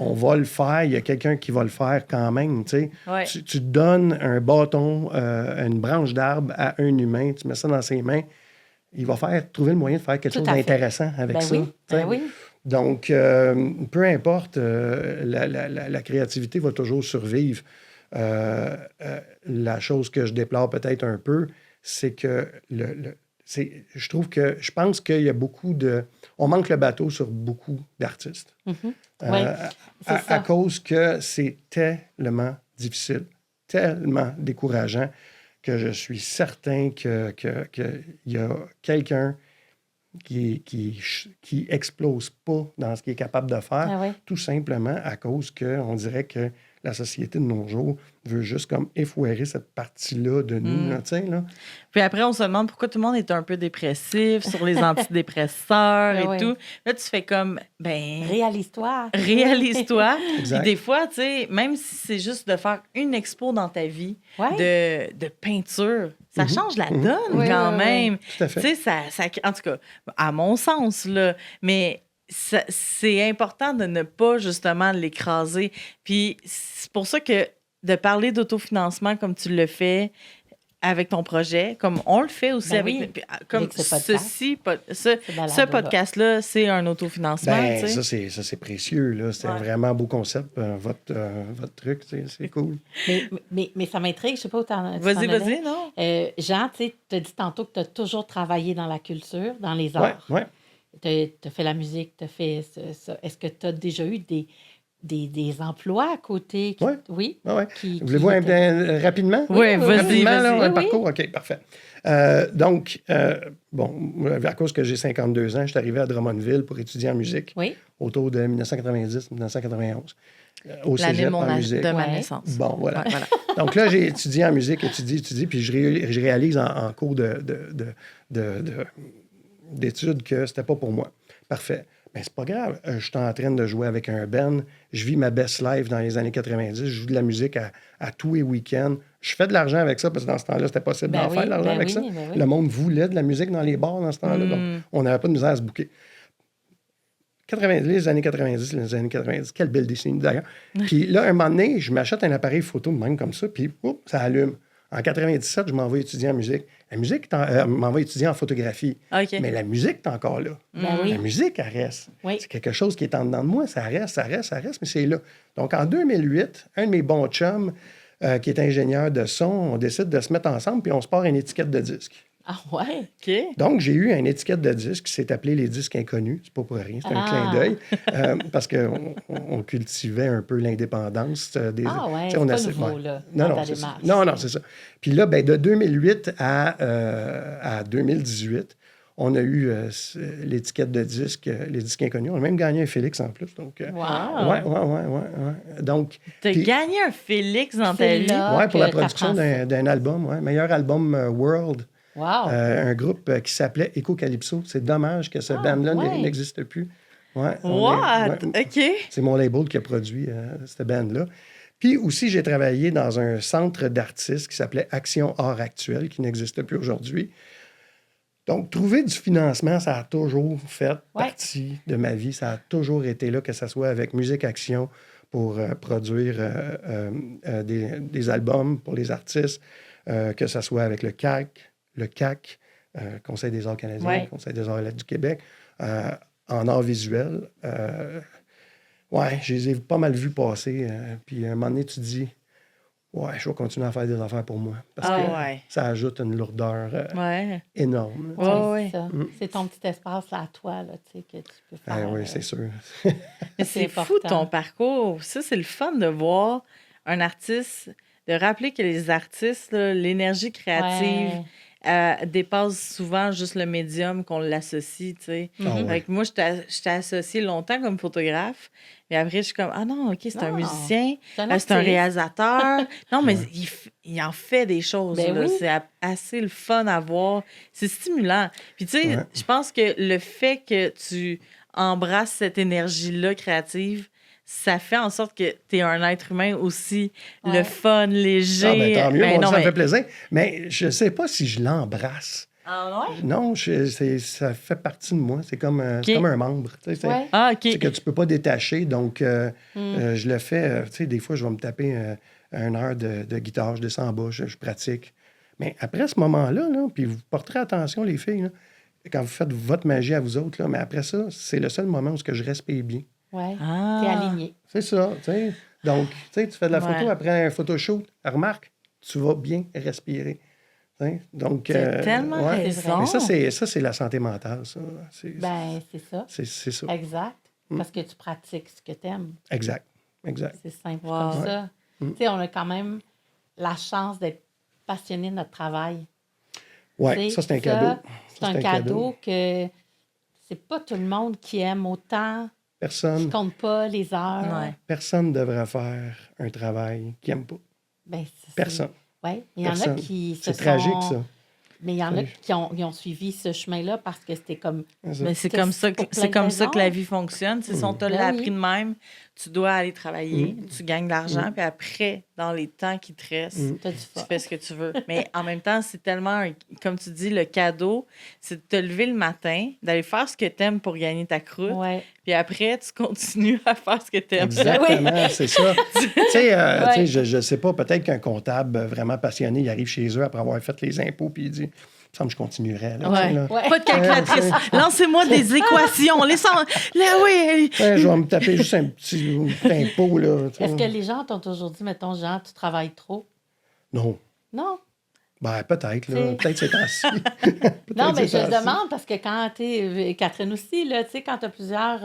S3: On va le faire, il y a quelqu'un qui va le faire quand même. Tu sais.
S1: Ouais.
S3: Tu donnes un bâton, une branche d'arbre à un humain, tu mets ça dans ses mains, il va trouver le moyen de faire quelque chose d'intéressant avec ça.
S2: Oui. Ben oui.
S3: Donc, peu importe, la créativité va toujours survivre. La chose que je déplore peut-être un peu, c'est que je pense qu'il y a beaucoup de... On manque le bateau sur beaucoup d'artistes.
S2: Oui,
S3: à cause que c'est tellement difficile, tellement décourageant que je suis certain qu'il y a quelqu'un qui explose pas dans ce qu'il est capable de faire, tout simplement à cause qu'on dirait que la société de nos jours veut juste comme effoirer cette partie-là de nous. Là, là.
S1: Puis après, on se demande pourquoi tout le monde est un peu dépressif sur les antidépresseurs et tout. Là, tu fais comme,
S2: réalise-toi.
S1: Réalise-toi. Puis des fois, tu sais, même si c'est juste de faire une expo dans ta vie de peinture, ça change la donne quand même.
S3: Tout à fait.
S1: Tu sais, ça, en tout cas, à mon sens, là, mais... c'est important de ne pas, justement, l'écraser. Puis c'est pour ça que de parler d'autofinancement comme tu le fais avec ton projet, comme on le fait aussi comme ce podcast-là, c'est un autofinancement.
S3: Ça, c'est précieux. Là. C'est un vraiment beau concept, votre truc. C'est cool.
S2: Mais ça m'intrigue. Je ne sais pas où tu en as.
S1: Vas-y, non?
S2: Jean, tu as dit tantôt que tu as toujours travaillé dans la culture, dans les arts.
S3: Oui.
S2: Tu as fait la musique, tu as fait ça. Est-ce que tu as déjà eu des emplois à côté? Oui.
S3: Voulez-vous rapidement?
S1: Oui, vas-y.
S3: Un parcours? OK, parfait. Donc, à cause que j'ai 52 ans, je suis arrivé à Drummondville pour étudier en musique autour de 1990-1991. Au cégep en musique.
S1: De ma naissance.
S3: Bon, voilà. Donc là, j'ai étudié en musique, étudié, puis je réalise en cours d'études que c'était pas pour moi. Parfait. Mais c'est pas grave. Je suis en train de jouer avec un band. Je vis ma best life dans les années 90. Je joue de la musique à tous les week-ends. Je fais de l'argent avec ça parce que dans ce temps-là, c'était possible d'en faire de l'argent avec ça. Le monde voulait de la musique dans les bars dans ce temps-là. Donc, on n'avait pas de misère à se bouquer. Les années 90, quelle belle décennie d'ailleurs. Puis là, un moment donné, je m'achète un appareil photo de même comme ça, puis ça allume. En 97, je m'en vais étudier en musique. La musique, m'en va étudier en photographie.
S1: Okay.
S3: Mais la musique est encore là. La musique, elle reste. C'est quelque chose qui est en dedans de moi. Ça reste, mais c'est là. Donc, en 2008, un de mes bons chums, qui est ingénieur de son, on décide de se mettre ensemble, puis on se part une étiquette de disque.
S2: Ah ouais?
S1: OK.
S3: Donc, j'ai eu une étiquette de disque qui s'est appelée Les Disques Inconnus. C'est pas pour rien, c'est un clin d'œil. Parce qu'on cultivait un peu l'indépendance.
S2: C'est pas nouveau, là,
S3: Non, c'est ça. Puis là, de 2008 à 2018, on a eu l'étiquette de disque, Les Disques Inconnus. On a même gagné un Félix en plus. Donc,
S2: Ouais.
S3: Donc,
S1: t'as gagné un Félix dans ta vie?
S3: Oui, pour la production d'un album, meilleur album World.
S2: Wow.
S3: Un groupe qui s'appelait Eco-Calypso. C'est dommage que ce band-là n'existe plus.
S1: What? OK.
S3: C'est mon label qui a produit cette band-là. Puis aussi, j'ai travaillé dans un centre d'artistes qui s'appelait Action Art Actuel, qui n'existe plus aujourd'hui. Donc, trouver du financement, ça a toujours fait partie de ma vie. Ça a toujours été là, que ce soit avec Musique Action pour produire des albums pour les artistes, que ce soit avec le CAC, Conseil des arts canadiens, Conseil des arts du Québec, en art visuel. Je les ai pas mal vus passer. Puis à un moment donné, tu te dis, je vais continuer à faire des affaires pour moi. Parce que ça ajoute une lourdeur énorme.
S2: C'est ton petit espace là, à toi là, que tu peux faire.
S3: Oui, c'est sûr.
S1: Mais c'est fou ton parcours. Ça, c'est le fun de voir un artiste, de rappeler que les artistes, là, l'énergie créative... dépasse souvent juste le médium qu'on l'associe, tu sais. Moi, je t'ai associé longtemps comme photographe, mais après, je suis comme, non, OK, c'est un musicien, c'est un réalisateur. Non, mais il en fait des choses, là. C'est assez le fun à voir. C'est stimulant. Puis, tu sais, je pense que le fait que tu embrasses cette énergie-là créative, ça fait en sorte que tu es un être humain aussi, le fun, léger.
S3: Tant mieux, ça me fait plaisir. Mais je ne sais pas si je l'embrasse.
S1: Ah ouais?
S3: Non, ça fait partie de moi. C'est comme un membre. Tu sais,
S2: Ouais.
S1: Ah, OK.
S3: c'est que tu peux pas détacher. Donc, je le fais. Tu sais, des fois, je vais me taper 1 heure de guitare, je descends en bas, je pratique. Mais après ce moment-là, là, puis vous porterez attention, les filles, là, quand vous faites votre magie à vous autres, là, mais après ça, c'est le seul moment où je respire bien.
S2: Ouais.
S1: Ah.
S2: T'es aligné.
S3: C'est ça, tu sais. Donc, tu sais, tu fais de la photo
S1: Ouais.
S3: après un photoshoot. Remarque, tu vas bien respirer. Tu sais. Donc,
S1: T'as tellement raison.
S3: Mais ça, c'est la santé mentale, ça.
S2: Ben, c'est ça.
S3: C'est ça.
S2: Exact. Parce que tu pratiques ce que tu aimes.
S3: Exact.
S2: C'est simple
S1: Wow.
S2: comme ça. Tu sais, on a quand même la chance d'être passionné de notre travail.
S3: Oui,
S2: Tu sais,
S3: ça, c'est un cadeau.
S2: C'est
S3: Ça,
S2: un cadeau que c'est pas tout le monde qui aime autant, qui
S3: Personne
S2: compte pas les heures.
S1: Ouais.
S3: ne devrait faire un travail qu'il n'aime pas.
S2: Ben,
S3: Personne.
S2: Oui, il y en a
S3: Personne.
S2: qui se
S3: C'est tragique,
S2: sont...
S3: ça.
S2: Mais il y en a qui ont suivi ce chemin-là parce que c'était comme...
S1: Mais c'est
S2: Que
S1: comme ça
S2: pour
S1: que,
S2: plein
S1: c'est
S2: de
S1: comme ça
S2: raisons.
S1: que la vie fonctionne. Si on te
S2: Ben
S1: l'a
S2: oui.
S1: appris de même, tu dois aller travailler, tu gagnes de l'argent, puis après, dans les temps qui te restent,
S2: T'as du
S1: tu
S2: fun.
S1: fais ce que tu veux. Mais en même temps, c'est tellement, comme tu dis, le cadeau, c'est de te lever le matin, d'aller faire ce que tu aimes pour gagner ta croûte,
S2: Ouais.
S1: puis après, tu continues à faire ce que tu aimes.
S3: Exactement, c'est ça. Tu sais,
S2: Ouais.
S3: je ne sais pas, peut-être qu'un comptable vraiment passionné, il arrive chez eux après avoir fait les impôts, puis il dit, il me semble que je continuerais. Là, tu sais,
S1: Ouais.
S3: là.
S2: Ouais.
S1: Pas de calculatrice. Lancez-moi des équations. Là, oui.
S3: Ouais, je vais me taper juste un petit impôt. Là, tu sais.
S2: Est-ce que les gens t'ont toujours dit, mettons, Jean, tu travailles trop?
S3: Non.
S2: Non.
S3: Ben, peut-être, là.
S2: C'est-
S3: Peut-être c'est temps-ci.
S2: Non, mais je
S3: c'est temps-ci.
S2: demande parce que quand tu es, Catherine aussi, là, tu sais, quand tu as plusieurs,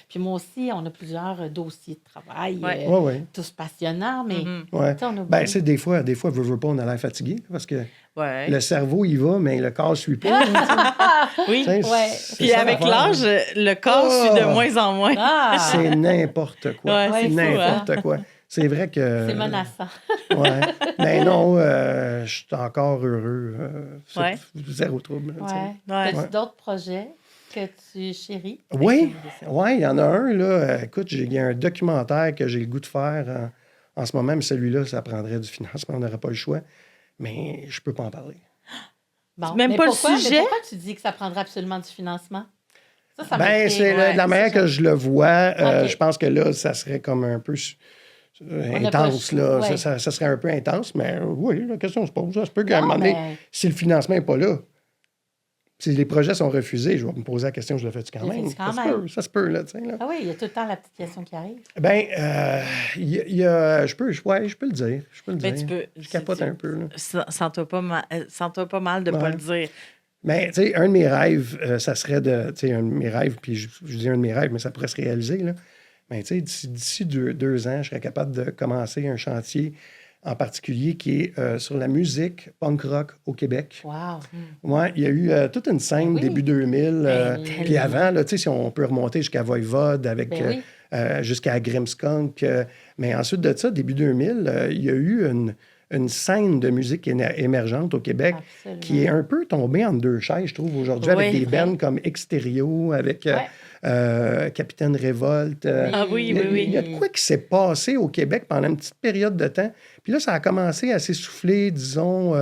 S2: puis moi aussi, on a plusieurs dossiers de travail,
S1: Ouais.
S3: Oui, oui.
S2: tous passionnants, mais
S3: Ouais.
S2: tu sais, on a
S3: Ben,
S2: beaucoup-
S3: c'est des fois, veux pas, on a l'air fatigué parce que
S1: Ouais.
S3: le cerveau, il va, mais le corps ne suit pas. là,
S1: Oui.
S3: tu sais.
S2: Ouais.
S3: C'est
S1: Puis
S3: ça,
S1: avec
S3: l'affaire,
S1: l'âge,
S3: là.
S1: le corps suit de moins en moins.
S2: Ah!
S3: C'est n'importe quoi.
S1: Ouais,
S2: c'est fou, hein?
S3: N'importe quoi. C'est vrai que...
S2: C'est menaçant.
S3: Ouais. Mais non, je suis encore heureux. C'est
S1: Ouais.
S3: zéro trouble. là, tu sais.
S2: Ouais.
S1: Ouais.
S2: As-tu d'autres projets que tu chéris?
S3: Oui, il y en a un. Là. Écoute, il y a un documentaire que j'ai le goût de faire en ce moment, mais celui-là, ça prendrait du financement, on n'aurait pas le choix. Mais je peux pas en parler.
S2: Bon.
S1: Même
S2: mais
S1: pas le
S2: pourquoi,
S1: sujet?
S2: Mais pourquoi tu dis que ça prendrait absolument du financement? Ça
S3: Ben,
S2: m'intrigue,
S3: c'est
S2: ouais.
S3: de la manière que je le vois.
S2: Ok.
S3: Je pense que là, ça serait comme un peu
S2: n'a pas
S3: intense.
S2: le
S3: Là.
S2: choix, ouais.
S3: Ça serait un peu intense, mais oui, la question se pose. Ça se peut qu'à un
S2: Non,
S3: moment donné,
S2: mais-
S3: si le financement n'est pas là, si les projets sont refusés, je vais me poser la question, je le fais-tu quand
S2: Le
S3: même?
S2: fais-tu quand
S3: Ça
S2: même?
S3: se peut, ça se peut, là, tu sais, là.
S2: Ah oui, il y a tout le temps la petite question qui arrive.
S3: Ben, il y a, je peux le dire. Je peux le
S1: Mais
S3: dire.
S1: tu peux.
S3: Je capote un peu, là.
S1: Sens-toi pas mal de
S3: Ouais.
S1: pas le dire.
S3: Mais, tu sais, un de mes rêves, ça serait de. Tu sais, un de mes rêves, puis je dis un de mes rêves, mais ça pourrait se réaliser, là. Mais, tu sais, d'ici 2 ans, je serais capable de commencer un chantier en particulier qui est sur la musique punk rock au Québec.
S2: Wow.
S3: Ouais, il y a eu toute une scène
S2: Ben oui.
S3: début 2000.
S2: Ben,
S3: Puis
S2: tellement.
S3: avant, là, tu sais, si on peut remonter jusqu'à Voivode avec
S2: Ben oui.
S3: jusqu'à Grimmskunk. Mais ensuite de ça, début 2000, il y a eu une scène de musique émergente au Québec
S2: Absolument.
S3: qui est un peu tombée en deux chaises, je trouve, aujourd'hui, avec
S1: Oui,
S3: des
S2: vrai.
S3: bands comme Extérieur, avec Capitaine Révolte.
S1: Ah oui,
S3: Il y a-
S1: oui.
S3: Il y a de quoi qui s'est passé au Québec pendant une petite période de temps. Puis là, ça a commencé à s'essouffler, disons,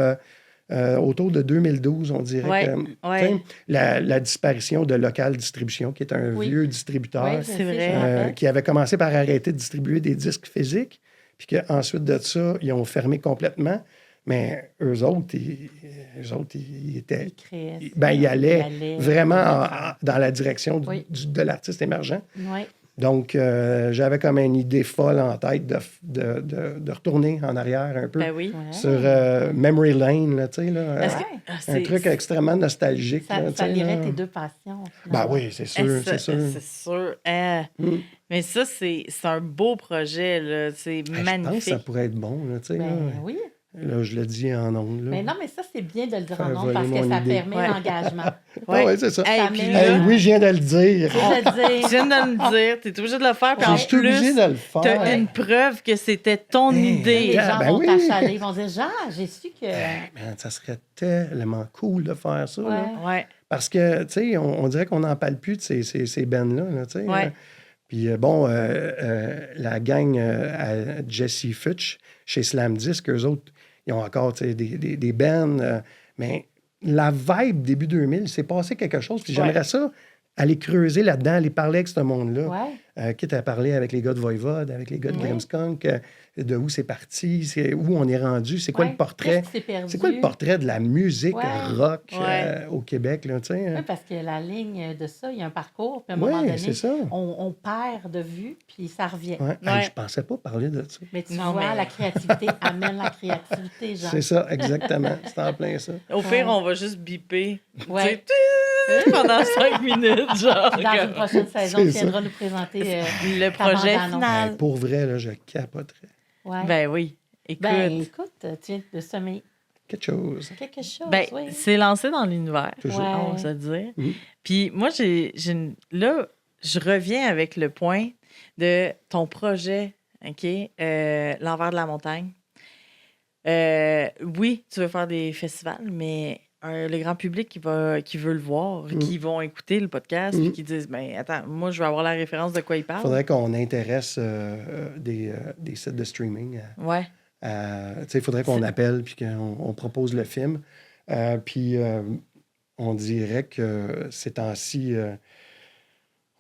S3: autour de 2012, on dirait.
S1: Ouais,
S3: que,
S1: ouais.
S3: tu sais, la disparition de Local Distribution, qui est un
S2: Oui.
S3: vieux distributeur
S2: Oui, je
S1: C'est
S2: sais,
S1: vrai.
S2: je me rappelle.
S3: qui avait commencé par arrêter de distribuer des disques physiques, puis qu'ensuite de ça, ils ont fermé complètement. Mais eux autres, ils étaient...
S2: Il créait ça.
S3: Ben, ils allaient
S2: Il allait-
S3: vraiment dans la direction
S2: Oui.
S3: de l'artiste émergent.
S2: Oui.
S3: Donc, j'avais comme une idée folle en tête de retourner en arrière un peu
S1: Ben oui.
S2: Ouais.
S3: sur Memory Lane, là, tu sais, là,
S1: Parce que-
S2: Ouais.
S1: ah,
S3: un
S1: c'est-
S3: truc extrêmement nostalgique.
S2: Ça,
S3: là, tu
S2: ça
S3: sais,
S2: lirait
S3: là.
S2: tes deux passions.
S3: Ben
S2: finalement.
S3: oui, c'est
S1: Eh,
S3: sûr,
S1: ça,
S3: c'est sûr.
S1: C'est sûr. Mais ça, c'est un beau projet. Là. C'est
S3: Je pense que ça
S1: magnifique.
S3: pourrait être bon, là, tu sais.
S2: Ben
S3: là.
S2: oui.
S3: Là, je le dis en ondes. Là.
S2: Mais non, mais ça, c'est bien de le dire
S3: Faire
S2: en nom
S3: voler
S2: parce que
S3: mon
S2: ça
S3: idée.
S2: permet
S1: Ouais.
S2: l'engagement.
S3: Ah ouais, c'est ça.
S1: Hey,
S2: Ça
S1: puis
S2: met-
S1: là,
S3: Oui, je viens de le dire.
S2: Je veux
S1: tu
S2: dire,
S1: viens de me dire, tu es obligé de le faire. Puis
S3: Je
S1: en
S3: suis obligé
S1: plus,
S3: de le
S1: tu
S3: faire.
S1: as une preuve que c'était ton
S3: Hey,
S1: idée.
S2: les gens
S3: ben
S2: vont
S3: oui.
S2: t'achaler, ils vont dire Jean, j'ai su que.
S3: Man, ça serait tellement cool de faire ça. là.
S2: Ouais.
S1: Ouais.
S3: Parce que, tu sais, on dirait qu'on n'en parle plus de ces bands-là. Là, tu sais,
S1: Ouais.
S3: Puis, la gang à Jesse Futch, chez Slam Disc, eux autres, ils ont encore tu sais, des bands. Mais la vibe début 2000, il s'est passé quelque chose. Puis j'aimerais ça aller creuser là-dedans, aller parler avec ce monde-là. Quitte à parler avec les gars de Voivode, avec les gars de Grimmskunk, de où c'est parti, où on est rendu, c'est quoi le portrait.
S2: Qu'est-ce qui s'est perdu?
S3: C'est quoi le portrait de la musique rock au Québec, là, tu sais?
S2: Oui, parce que la ligne de ça, il y a un parcours, puis à un moment donné,
S3: c'est ça.
S2: On perd de vue, puis ça revient.
S3: Je pensais pas parler de ça.
S2: Mais tu vois, la créativité amène la créativité, genre.
S3: C'est ça, exactement. C'est en plein ça.
S1: Au pire, on va juste biper.
S2: Ouais.
S1: Pendant 5 minutes, genre.
S2: Dans une prochaine saison, tu viendras nous présenter
S1: le projet
S2: bande-annonce.
S1: final.
S3: Pour vrai, là, je capoterais.
S2: Ouais.
S1: Ben oui.
S2: Écoute, tu viens de semer
S3: Quelque chose.
S2: quelque chose.
S1: Ben,
S2: oui.
S1: c'est lancé dans l'univers,
S3: Toujours.
S1: on va se dire.
S3: Mm.
S1: Puis moi, là, je reviens avec le point de ton projet, OK, l'envers de la montagne. Oui, tu veux faire des festivals, mais le grand public qui veut le voir, qui vont écouter le podcast, puis qui disent, ben attends, moi, je veux avoir la référence de quoi il
S3: Il
S1: parle.
S3: faudrait qu'on intéresse des sites de streaming.
S1: Ouais.
S3: Il faudrait qu'on appelle puis qu'on propose le film. Puis on dirait que ces temps-ci,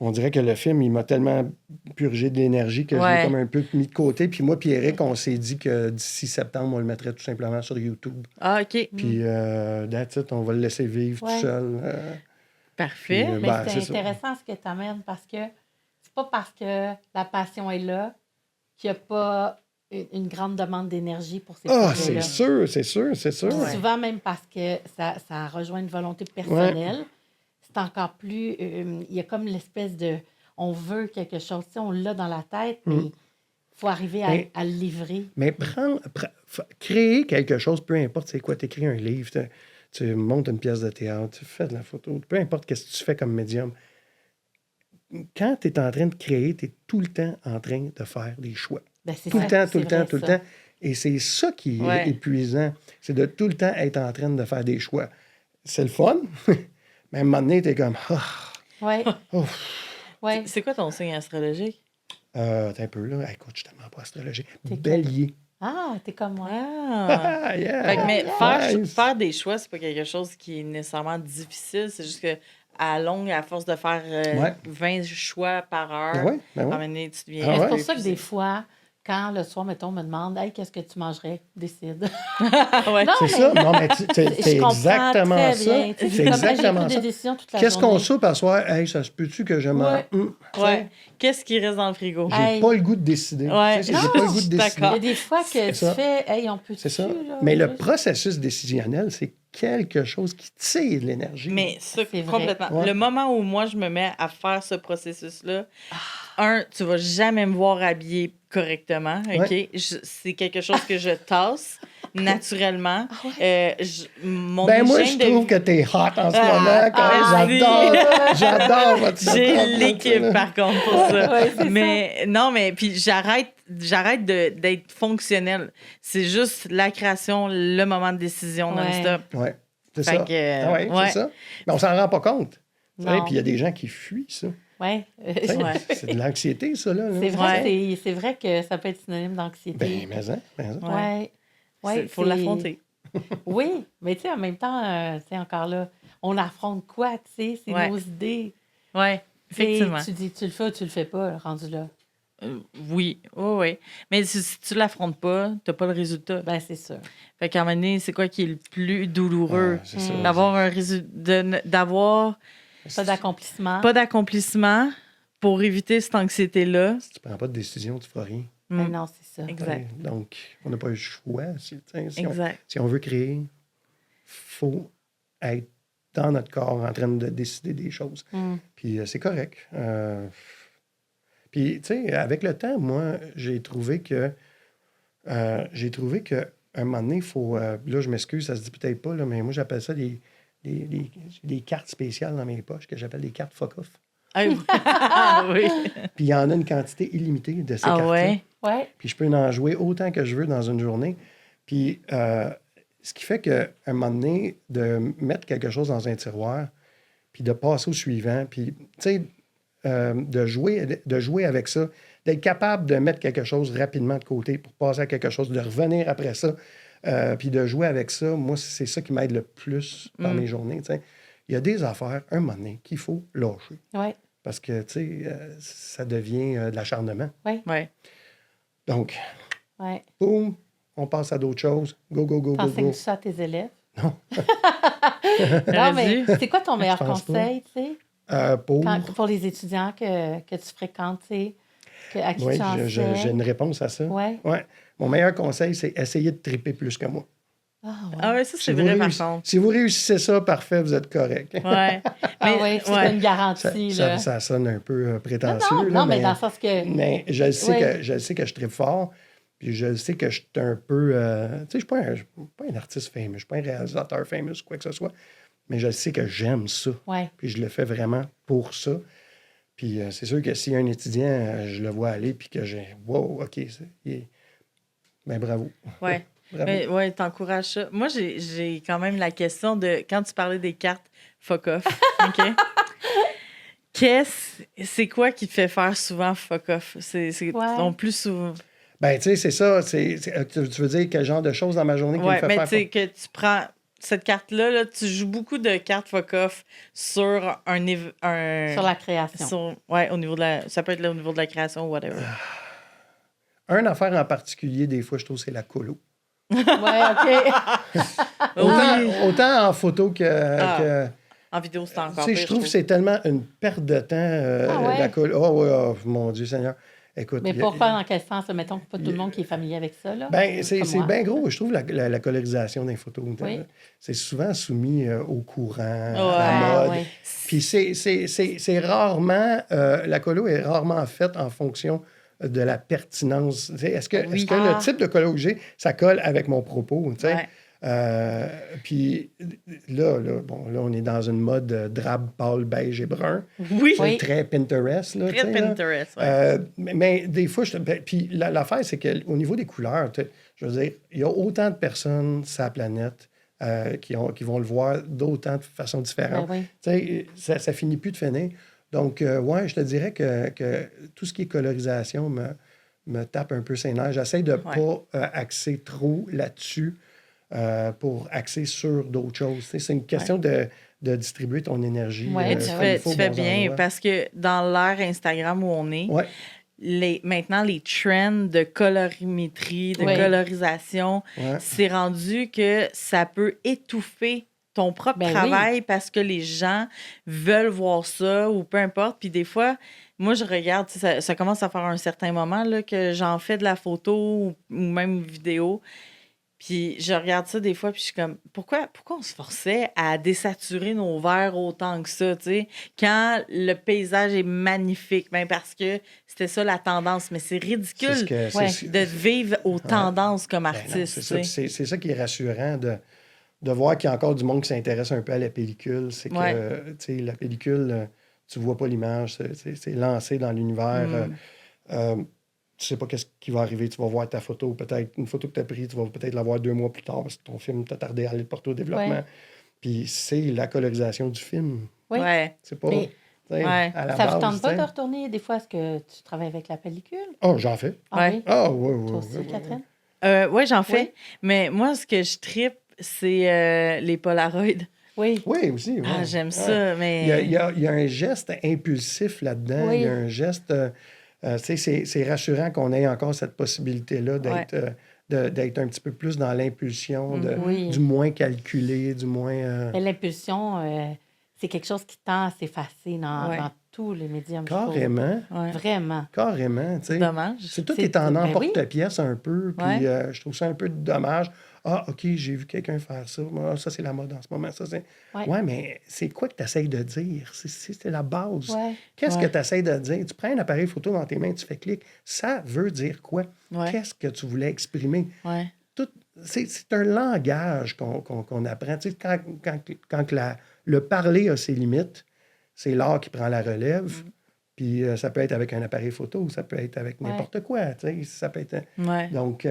S3: on dirait que le film, il m'a tellement purgé de l'énergie que je l'ai comme un peu mis de côté. Puis moi, puis Eric, on s'est dit que d'ici septembre, on le mettrait tout simplement sur YouTube.
S1: Ah, OK.
S3: Puis that's it, on va le laisser vivre tout seul.
S1: Parfait.
S3: Puis,
S2: Mais c'est
S3: c'est
S2: intéressant ce que tu amènes parce que c'est pas parce que la passion est là qu'il n'y a pas une grande demande d'énergie pour ces projets-là.
S3: c'est sûr.
S2: Souvent, même parce que ça rejoint une volonté personnelle, c'est encore plus... il y a comme l'espèce de... On veut quelque chose, tu sais, on l'a dans la tête, mais il faut arriver à le livrer.
S3: Mais créer quelque chose, peu importe c'est quoi, tu écris un livre, tu montes une pièce de théâtre, tu fais de la photo, peu importe ce que tu fais comme médium. Quand tu es en train de créer, tu es tout le temps en train de faire des choix.
S2: Ben,
S3: tout le temps. Et c'est ça qui est épuisant. C'est de tout le temps être en train de faire des choix. C'est le fun, mais à un moment donné, t'es comme...
S1: C'est quoi ton signe astrologique?
S3: T'es un peu là. Écoute, je suis tellement pas astrologique. Bélier.
S2: Ah, t'es comme moi.
S1: Ah! Fait que, mais faire des choix, c'est pas quelque chose qui est nécessairement difficile. C'est juste que à longue, à force de faire 20 choix par heure, à un moment donné, tu deviens...
S2: C'est pour ça que des fois, quand le soir, mettons, on me demande « Hey, qu'est-ce que tu mangerais? » Décide.
S3: C'est ça. Non, mais c'est exactement ça.
S2: C'est exactement ça.
S3: Qu'est-ce qu'on soupe à soir? Hey, ça se peut-tu que je mange?
S1: Qu'est-ce qui reste dans le frigo?
S3: J'ai pas le goût de décider. J'ai pas le goût de décider.
S2: Il y a des fois que tu fais « Hey, on peut-tu? »
S3: C'est ça. Mais le processus décisionnel, c'est quelque chose qui tire de l'énergie.
S1: Mais ça,
S2: c'est
S1: complètement.
S3: vrai.
S1: Le moment où moi, je me mets à faire ce processus-là, tu vas jamais me voir habillée correctement, OK? C'est quelque chose que je tasse naturellement. Mon
S3: moi, je trouve que t'es hot en ce moment. J'adore votre
S1: J'ai l'équipe, par contre, pour ça. Mais puis j'arrête d'être fonctionnelle. C'est juste la création, le moment de décision non-stop.
S3: Oui, c'est ça.
S1: C'est
S3: ça. Mais on s'en rend pas compte. Puis il y a des gens qui fuient ça. C'est de l'anxiété, ça, là.
S2: C'est vrai que ça peut être synonyme d'anxiété.
S1: Il faut l'affronter.
S2: Oui, mais tu sais, en même temps, encore là, on affronte quoi, tu sais? C'est nos idées.
S1: Oui, effectivement.
S2: Tu dis, tu le fais ou tu le fais pas, rendu là.
S1: Oui. Mais si tu l'affrontes pas, tu n'as pas le résultat.
S2: Ben, c'est sûr.
S1: Fait qu'à un moment donné, c'est quoi qui est le plus douloureux?
S3: D'avoir
S1: un résultat, d'avoir...
S2: Pas
S1: d'accomplissement pour éviter cette anxiété-là.
S3: Si tu prends pas de décision, tu feras rien.
S2: Ben non, c'est ça.
S1: Exact.
S3: Donc, on n'a pas le choix. Si on veut créer, il faut être dans notre corps en train de décider des choses. Puis c'est correct. Puis, tu sais, avec le temps, moi, j'ai trouvé que à un moment donné, il faut... là, je m'excuse, ça se dit peut-être pas, là, mais moi, j'appelle ça des cartes spéciales dans mes poches que j'appelle des cartes fuck-off.
S1: Oui.
S3: Puis il y en a une quantité illimitée de ces cartes-là. Puis je peux en jouer autant que je veux dans une journée. Puis ce qui fait qu'à un moment donné, de mettre quelque chose dans un tiroir, puis de passer au suivant, puis, tu sais, de jouer avec ça, d'être capable de mettre quelque chose rapidement de côté pour passer à quelque chose, de revenir après ça. Puis de jouer avec ça, moi, c'est ça qui m'aide le plus dans mes journées. T'sais. Il y a des affaires, un moment donné, qu'il faut lâcher.
S2: Oui.
S3: Parce que, tu sais, ça devient de l'acharnement.
S2: Oui.
S1: Ouais.
S3: Donc,
S2: Oui.
S3: boum, on passe à d'autres choses. Go, go, go, go,
S2: T'enseignes
S3: go.
S2: ça à tes élèves?
S3: Non.
S2: Non, mais
S1: dû.
S2: c'est quoi ton meilleur
S3: Je pense
S2: conseil, tu sais, pour les étudiants que tu fréquentes, tu sais, à qui
S3: Oui,
S2: tu enseignes?
S3: j'ai une réponse à ça.
S2: Ouais.
S3: Ouais. Mon meilleur conseil, c'est essayer de triper plus que moi.
S2: Ah, ouais.
S1: Ah ouais, ça, c'est
S3: Si vous
S1: vrai, par
S3: réussi-
S1: contre.
S3: Si vous réussissez ça, parfait, vous êtes correct.
S1: Ouais.
S2: Ah ouais, c'est
S1: ouais.
S2: une garantie, là.
S3: Ça sonne un peu
S2: Non,
S3: prétentieux.
S2: non,
S3: là,
S2: non, mais dans le sens que...
S3: Mais je sais,
S2: Oui.
S3: je sais que je tripe fort. Puis je sais que je suis un peu... tu sais, je ne suis pas un artiste fameux. Je ne suis pas un réalisateur fameux ou quoi que ce soit. Mais je sais que j'aime ça.
S2: Ouais.
S3: Puis je le fais vraiment pour ça. Puis c'est sûr que s'il y a un étudiant, je le vois aller, puis que j'ai... Wow, OK. Ben bravo.
S1: Ouais.
S3: Bravo.
S1: Mais ouais, t'encourages ça. Moi, j'ai quand même la question de quand tu parlais des cartes fuck off, OK? C'est quoi qui te fait faire souvent fuck off? C'est
S2: Ouais.
S1: ton plus souvent.
S3: Ben, tu sais, c'est ça. Tu veux dire quel genre de choses dans ma journée qui me
S1: Ouais,
S3: fait
S1: mais
S3: faire...
S1: tu sais, que tu prends cette carte-là, là, tu joues beaucoup de cartes fuck off sur
S2: Sur la création.
S1: ouais, au niveau de la. Ça peut être là, au niveau de la création ou whatever.
S3: Une affaire en particulier, des fois, je trouve, c'est la colo.
S2: Ouais, OK.
S3: Autant en photo que
S1: En vidéo, c'est
S3: tu
S1: encore
S3: sais,
S1: pire.
S3: je trouve que c'est tellement une perte de temps,
S2: ouais?
S3: la colo. Oh, oui, oh, mon Dieu Seigneur. Écoute,
S2: Mais pour faire dans quel sens? Mettons que pas tout le monde qui est familier avec ça, là.
S3: ben, c'est
S2: Comme moi.
S3: bien gros, je trouve, la colorisation des photos.
S2: Oui.
S3: C'est souvent soumis au courant, à
S1: Ouais,
S3: la mode.
S2: ouais.
S3: Puis c'est rarement... la colo est rarement faite en fonction de la pertinence. Tu sais, est-ce que le type de colo que j'ai, ça colle avec mon propos? Tu sais?
S1: Ouais.
S3: Puis là, on est dans une mode drab, pâle, beige et brun.
S1: Oui.
S3: C'est très Pinterest. Là,
S1: Très
S3: tu sais, là.
S1: Pinterest, ouais.
S3: Mais des fois, puis l'affaire, c'est qu'au niveau des couleurs, je veux dire, il y a autant de personnes sur la planète qui vont le voir d'autant de façons différentes.
S2: Ben oui.
S3: Tu sais, ça finit plus de finir. Donc, ouais, je te dirais que tout ce qui est colorisation me tape un peu ses nerfs. J'essaie de ne pas axer trop là-dessus pour axer sur d'autres choses. Tu sais, c'est une question de distribuer ton énergie.
S2: Ouais,
S1: Tu
S3: comme
S1: fais,
S3: il faut
S1: tu
S3: aux
S1: fais
S3: bons
S1: bien
S3: endroits.
S1: parce que dans l'ère Instagram où on est,
S3: Ouais.
S1: maintenant, les trends de colorimétrie, de
S2: Oui.
S1: colorisation,
S3: Ouais.
S1: c'est rendu que ça peut étouffer ton propre
S2: Ben
S1: travail parce que les gens veulent voir ça ou peu importe. Puis des fois, moi, je regarde, tu sais, ça commence à faire un certain moment là, que j'en fais de la photo ou même vidéo. Puis je regarde ça des fois, puis je suis comme, pourquoi on se forçait à désaturer nos verres autant que ça, tu sais, quand le paysage est magnifique? Ben parce que c'était ça la tendance, mais c'est ridicule de vivre aux tendances comme
S3: Ben non,
S1: artiste.
S3: c'est ça. Puis c'est ça qui est rassurant de voir qu'il y a encore du monde qui s'intéresse un peu à la pellicule. C'est que tu sais, la pellicule, tu vois pas l'image, c'est lancé dans l'univers. Tu sais pas qu'est-ce qui va arriver. Tu vas voir ta photo, peut-être une photo que tu as prise, tu vas peut-être la voir 2 mois plus tard parce que ton film t'a tardé à aller porter au développement.
S2: Ouais.
S3: Puis c'est la colorisation du film.
S2: Oui.
S1: Ouais.
S3: C'est pas...
S2: Mais-
S3: tu sais,
S1: Ouais.
S3: à la
S2: Ça
S3: base,
S2: vous tente pas
S3: tu
S2: de
S3: sais.
S2: retourner des fois? Est-ce que tu travailles avec la pellicule?
S3: Oh, j'en fais.
S2: Ah
S1: Ouais.
S2: oui?
S3: Ah, oui.
S2: Toi aussi, Catherine?
S1: Oui, j'en fais.
S2: Oui.
S1: Mais moi, ce que je trippe, c'est les Polaroids.
S2: Oui.
S3: Oui, aussi. Ouais.
S1: Ah, j'aime
S3: Ouais.
S1: ça, mais...
S3: Il y a un geste impulsif là-dedans.
S2: Oui.
S3: Il y a un geste... tu sais, c'est rassurant qu'on ait encore cette possibilité-là d'être un petit peu plus dans l'impulsion,
S2: Oui.
S3: du moins calculé, du moins...
S2: Mais l'impulsion, c'est quelque chose qui tend à s'effacer dans tous les médiums. je trouve.
S3: Carrément.
S1: Ouais.
S2: Vraiment.
S3: Carrément, tu sais.
S1: Dommage.
S3: C'est tout
S2: C'est-
S3: est en
S2: ben oui.
S3: emporte-pièce un peu, puis
S1: Ouais.
S3: je trouve ça un peu dommage. Ah, OK, j'ai vu quelqu'un faire ça. Ah, ça, c'est la mode en ce moment. Ça, c'est...
S2: Ouais.
S3: Ouais, mais c'est quoi que tu essaies de dire? C'est la base.
S2: Ouais.
S3: Qu'est-ce
S1: Ouais.
S3: que tu essaies de dire? Tu prends un appareil photo dans tes mains, tu fais clic. Ça veut dire quoi?
S1: Ouais.
S3: Qu'est-ce que tu voulais exprimer?
S1: Ouais.
S3: C'est un langage qu'on apprend. Tu sais, quand le parler a ses limites, c'est l'art qui prend la relève. Puis ça peut être avec un appareil photo, ça peut être avec n'importe quoi. Tu sais, ça peut être...
S1: Ouais.
S3: Donc,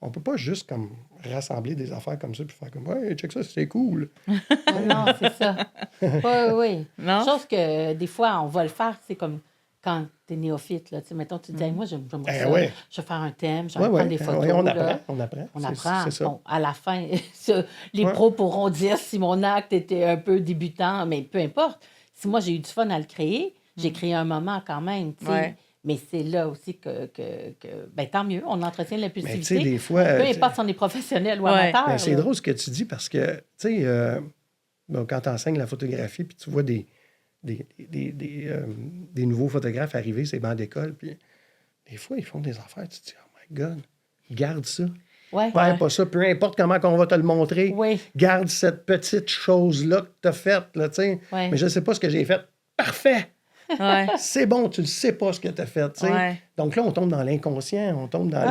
S3: on peut pas juste comme rassembler des affaires comme ça puis faire comme « Ouais, check ça, c'est cool.
S2: Non, c'est ça. Oui, oui.
S1: Non?
S2: Chose que des fois, on va le faire, c'est comme quand tu es néophyte, là, tu sais, mettons, tu te dis, Hey, moi, j'aimerais ça,
S3: ouais.
S2: je vais faire un thème, je
S3: Oui,
S2: vais prendre des
S3: oui,
S2: photos.
S3: on
S2: là.
S3: apprend, on apprend.
S2: On apprend.
S3: C'est ça.
S2: Bon, à la fin, les
S3: Ouais.
S2: pros pourront dire si mon acte était un peu débutant, mais peu importe. Si moi, j'ai eu du fun à le créer, j'ai créé un moment quand même, tu sais.
S1: Ouais.
S2: Mais c'est là aussi que ben, tant mieux, on entretient
S3: Mais tu sais,
S2: l'impulsivité.
S3: des fois...
S2: Peu importe si on est professionnel ou
S1: Ouais.
S2: amateur.
S3: Ben, c'est
S2: là.
S3: drôle ce que tu dis parce que, tu sais, quand tu enseignes la photographie, puis tu vois des nouveaux photographes arriver, ces bancs d'école, puis des fois, ils font des affaires, tu te dis, oh my God, garde ça.
S2: Ouais.
S3: Perds pas ça, peu importe comment on va te le montrer.
S2: Oui.
S3: Garde cette petite chose-là que tu as faite, là, tu sais.
S2: Ouais.
S3: Mais je ne sais pas ce que j'ai fait. Parfait!
S1: Ouais.
S3: C'est bon, tu ne sais pas ce que tu as fait, tu sais.
S1: Ouais.
S3: Donc là, on tombe dans l'inconscient, on tombe dans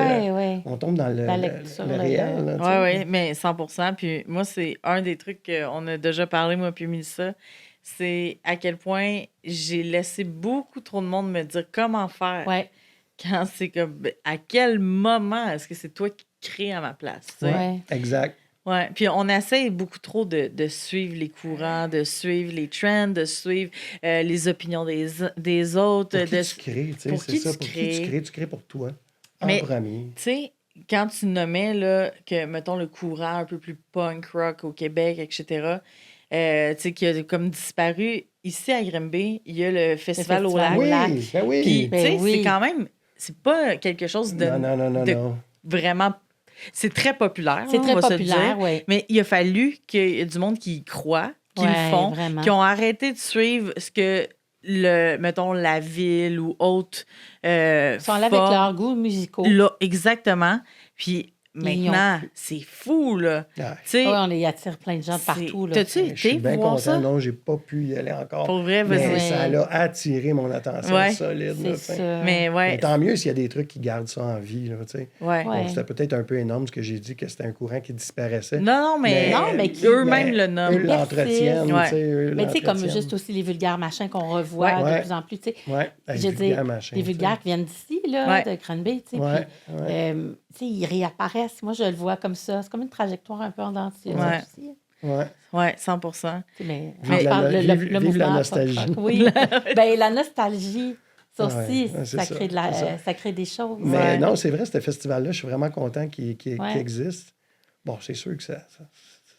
S3: on tombe dans
S2: La lecture,
S3: le réel. là, tu sais.
S1: Oui, oui, mais 100%. Puis moi, c'est un des trucs qu'on a déjà parlé, moi puis Mélissa, c'est à quel point j'ai laissé beaucoup trop de monde me dire comment faire.
S2: Ouais.
S1: Quand c'est comme, à quel moment est-ce que c'est toi qui crée à ma place? Tu sais?
S2: Ouais.
S3: Exact.
S1: Ouais. Puis on essaie beaucoup trop de suivre les courants, de suivre les trends, de suivre les opinions des autres.
S3: Pour qui
S1: de...
S3: tu crées, tu sais,
S1: pour
S3: c'est
S1: qui
S3: ça.
S1: tu
S3: Pour qui
S1: crées.
S3: tu crées, tu crées pour toi. En
S1: Mais-
S3: premier.
S1: Tu sais, quand tu nommais là, que, mettons, le courant un peu plus punk rock au Québec, etc., tu sais, qui a comme disparu, ici à Grimby, il y a le Festival au
S2: Festival
S1: lac.
S2: au
S3: Oui,
S2: lac.
S3: ben oui.
S1: Puis, tu
S2: Ben
S1: sais,
S2: oui.
S1: c'est quand même... C'est pas quelque chose de...
S3: Non.
S1: Vraiment... C'est très populaire,
S2: C'est
S1: là,
S2: très
S1: on va se le
S2: populaire,
S1: dire.
S2: oui.
S1: Mais il a fallu qu'il y ait du monde qui y croit, qui le
S2: Ouais,
S1: font,
S2: vraiment.
S1: qui ont arrêté de suivre ce que, mettons, la ville ou autre...
S2: Ils sont allés avec
S1: forme.
S2: leurs goûts musicaux.
S1: Là, exactement. Puis
S2: Ils
S1: maintenant, c'est fou, là.
S3: Ouais.
S1: Tu sais,
S2: Ouais, on y attire plein de gens de
S1: c'est-
S2: partout. Là.
S1: T'as-tu
S3: Je suis
S1: été
S3: bien
S1: voir
S3: content.
S1: ça?
S3: Non, j'ai pas pu y aller encore.
S1: Pour vrai,
S3: mais
S1: vas-y.
S3: ça a attiré mon attention
S1: Ouais.
S3: solide. là, tu
S2: C'est
S3: sais.
S2: ça.
S1: Mais ouais.
S3: Mais tant mieux s'il y a des trucs qui gardent ça en vie. Là, tu sais.
S1: Ouais.
S2: Ouais.
S3: Bon, c'était peut-être un peu énorme ce que j'ai dit, que c'était un courant qui disparaissait.
S1: Non, mais,
S2: qui-
S1: eux-mêmes le
S3: Eux
S1: nomment.
S3: l'entretiennent.
S1: Ouais.
S3: tu sais, eux
S2: Mais tu sais, comme
S3: l'entretiennent.
S2: juste aussi les vulgaires machins qu'on revoit
S3: Ouais.
S2: de plus en plus. Tu sais,
S3: Ouais, hey,
S2: je veux
S3: vulgaire
S2: dire,
S3: machin,
S2: les
S3: tu sais.
S2: vulgaires qui viennent d'ici, là,
S1: Ouais.
S2: de Cranby, tu sais.
S3: Ouais,
S2: puis,
S3: ouais.
S2: tu sais, ils réapparaissent. Moi, je le vois comme ça. C'est comme une trajectoire un peu en dentille.
S1: Ouais.
S2: Aussi.
S3: Ouais.
S1: Ouais, 100%.
S2: Tu sais, mais
S3: Vive
S2: je
S3: la
S2: parle
S3: no-
S2: le
S3: vive la
S2: mouvement
S3: nostalgie.
S2: pop rock. Oui. Ben, la nostalgie, ça
S3: Ouais,
S2: aussi,
S3: ouais, c'est
S2: ça,
S3: ça,
S2: crée
S3: c'est ça.
S2: ça crée des choses.
S3: Mais
S1: Ouais.
S3: non, c'est vrai, ce festival-là, je suis vraiment content qu'il
S2: Ouais.
S3: existe. Bon, c'est sûr que